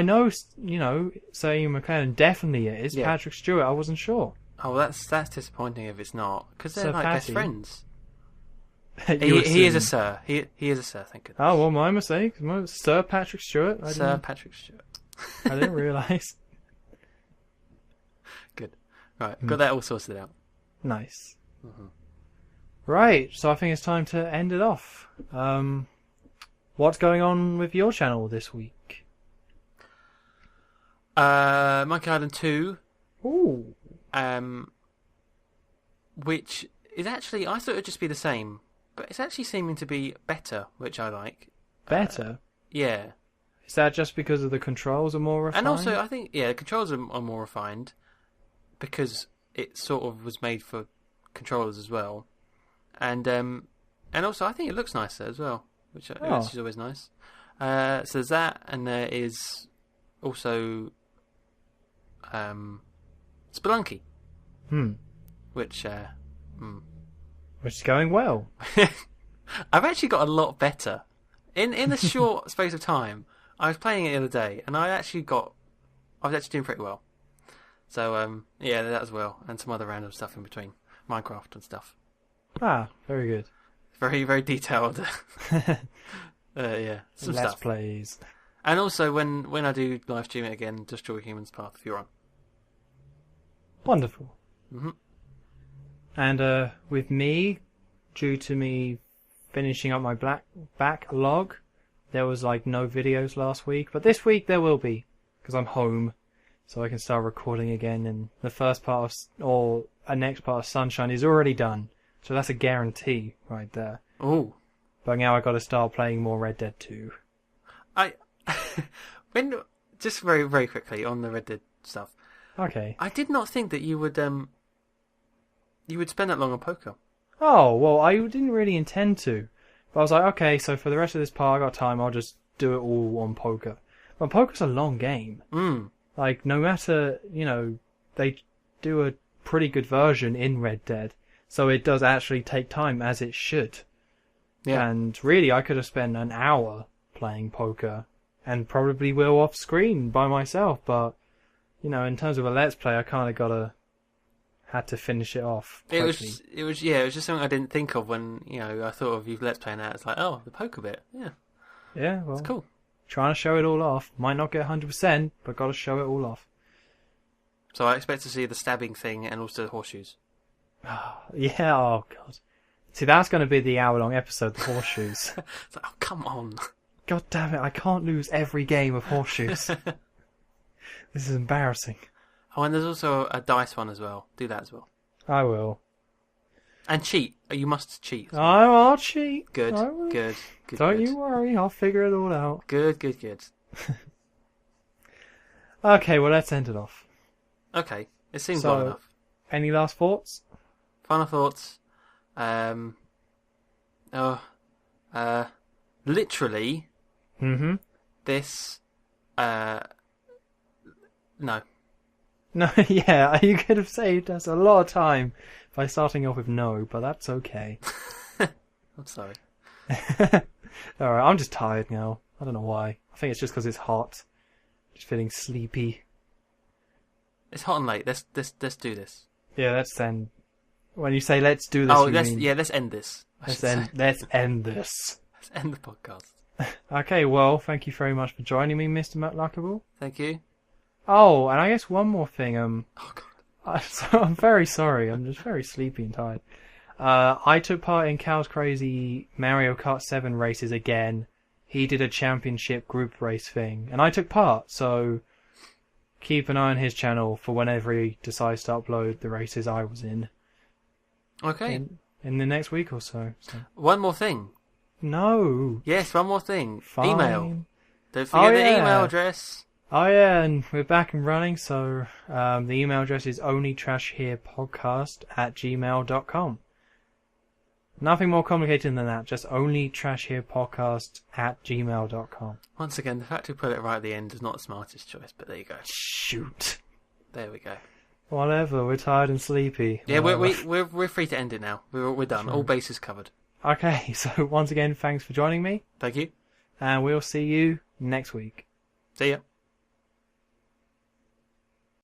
Speaker 1: know, Sir Ian McKellen definitely is.
Speaker 2: Yeah.
Speaker 1: Patrick Stewart, I wasn't sure.
Speaker 2: Oh, that's disappointing if it's not. Because they're
Speaker 1: Sir
Speaker 2: like best
Speaker 1: Patty.
Speaker 2: friends.
Speaker 1: You
Speaker 2: He is a
Speaker 1: assumed.
Speaker 2: Sir. He is a Sir, thank goodness.
Speaker 1: Oh, well, my mistake. Sir Patrick Stewart.
Speaker 2: Sir Patrick Stewart.
Speaker 1: I didn't realise.
Speaker 2: Good. Right, got that all sorted out.
Speaker 1: Nice. Right, so I think it's time to end it off. What's going on with your channel this week?
Speaker 2: Monkey Island 2,
Speaker 1: Ooh.
Speaker 2: which is actually, I thought it would just be the same, but it's actually seeming to be better, which I like.
Speaker 1: Better?
Speaker 2: Yeah.
Speaker 1: Is that just because of the controls are more refined?
Speaker 2: And also, I think, the controls are more refined, because it sort of was made for controllers as well. And also, I think it looks nicer as well, which is always nice. So there's that, and there is also Spelunky, which
Speaker 1: Which is going well.
Speaker 2: I've actually got a lot better In a short space of time, I was playing it the other day, and I was actually doing pretty well. So yeah, that as well, and some other random stuff in between, Minecraft and stuff.
Speaker 1: Ah, very good.
Speaker 2: Very, very detailed. Yeah, some
Speaker 1: Let's
Speaker 2: stuff.
Speaker 1: plays.
Speaker 2: And also, when I do live stream it again, Destroy Human's Path if you're on.
Speaker 1: Wonderful.
Speaker 2: Mm-hmm.
Speaker 1: And with me, due to me finishing up my backlog, there was like no videos last week, but this week there will be, because I'm home, so I can start recording again. And the first part next part of Sunshine is already done, so that's a guarantee right there.
Speaker 2: Oh,
Speaker 1: But now I got to start playing more Red Dead 2.
Speaker 2: Just very, very quickly on the Red Dead stuff.
Speaker 1: Okay.
Speaker 2: I did not think that you would spend that long on poker.
Speaker 1: Oh, well, I didn't really intend to. But I was like, okay, so for the rest of this part, I got time, I'll just do it all on poker. But poker's a long game. Like, no matter, they do a pretty good version in Red Dead, so it does actually take time, as it should.
Speaker 2: Yeah.
Speaker 1: And really, I could have spent an hour playing poker, and probably will off screen by myself, but, in terms of a Let's Play, I kind of had to finish it off quickly.
Speaker 2: It was just something I didn't think of when, I thought of you Let's Playing that. It's like, oh, the poker bit. Yeah.
Speaker 1: Yeah, well,
Speaker 2: it's cool.
Speaker 1: Trying to show it all off. Might not get 100%, but got to show it all off.
Speaker 2: So I expect to see the stabbing thing and also the horseshoes.
Speaker 1: Yeah, oh god. See, that's going to be the hour-long episode, the horseshoes.
Speaker 2: It's like, oh, come on.
Speaker 1: God damn it, I can't lose every game of horseshoes. This is embarrassing.
Speaker 2: Oh, and there's also a dice one as well. Do that as well.
Speaker 1: I will.
Speaker 2: And cheat. You must cheat.
Speaker 1: I'll cheat.
Speaker 2: Good.
Speaker 1: Don't
Speaker 2: Good.
Speaker 1: you worry, I'll figure it all out.
Speaker 2: Good.
Speaker 1: Okay, well, let's end it off.
Speaker 2: Okay. It seems long enough.
Speaker 1: Any last thoughts?
Speaker 2: Final thoughts. Literally.
Speaker 1: Mm-hmm.
Speaker 2: This. No.
Speaker 1: No, yeah, you could have saved us a lot of time by starting off with no, but that's okay.
Speaker 2: I'm sorry.
Speaker 1: Alright, I'm just tired now. I don't know why. I think it's just because it's hot. Just feeling sleepy.
Speaker 2: It's hot and late. Let's do this.
Speaker 1: Yeah, let's end. When you say let's do this,
Speaker 2: let's end this.
Speaker 1: Let's end this.
Speaker 2: Let's end the podcast.
Speaker 1: Okay, well, thank you very much for joining me, Mr. McLuckable.
Speaker 2: Thank you.
Speaker 1: Oh, and I guess one more thing.
Speaker 2: Oh God.
Speaker 1: I'm very sorry. I'm just very sleepy and tired. I took part in Cal's crazy Mario Kart 7 races again. He did a championship group race thing, and I took part. So keep an eye on his channel for whenever he decides to upload the races I was in.
Speaker 2: Okay.
Speaker 1: In the next week or so.
Speaker 2: One more thing.
Speaker 1: No.
Speaker 2: Yes, one more thing.
Speaker 1: Fine.
Speaker 2: Email. Don't forget the email address.
Speaker 1: Oh yeah, and we're back and running, so the email address is onlytrashherepodcast@gmail.com. Nothing more complicated than that, just onlytrashherepodcast@gmail.com.
Speaker 2: Once again, the fact we put it right at the end is not the smartest choice, but there you go.
Speaker 1: Shoot.
Speaker 2: There we go.
Speaker 1: Whatever, we're tired and sleepy.
Speaker 2: Yeah, we're free to end it now. We're done.
Speaker 1: Sure.
Speaker 2: All bases covered.
Speaker 1: Okay, so once again, thanks for joining me,
Speaker 2: Thank you.
Speaker 1: and we'll see you next week.
Speaker 2: See ya.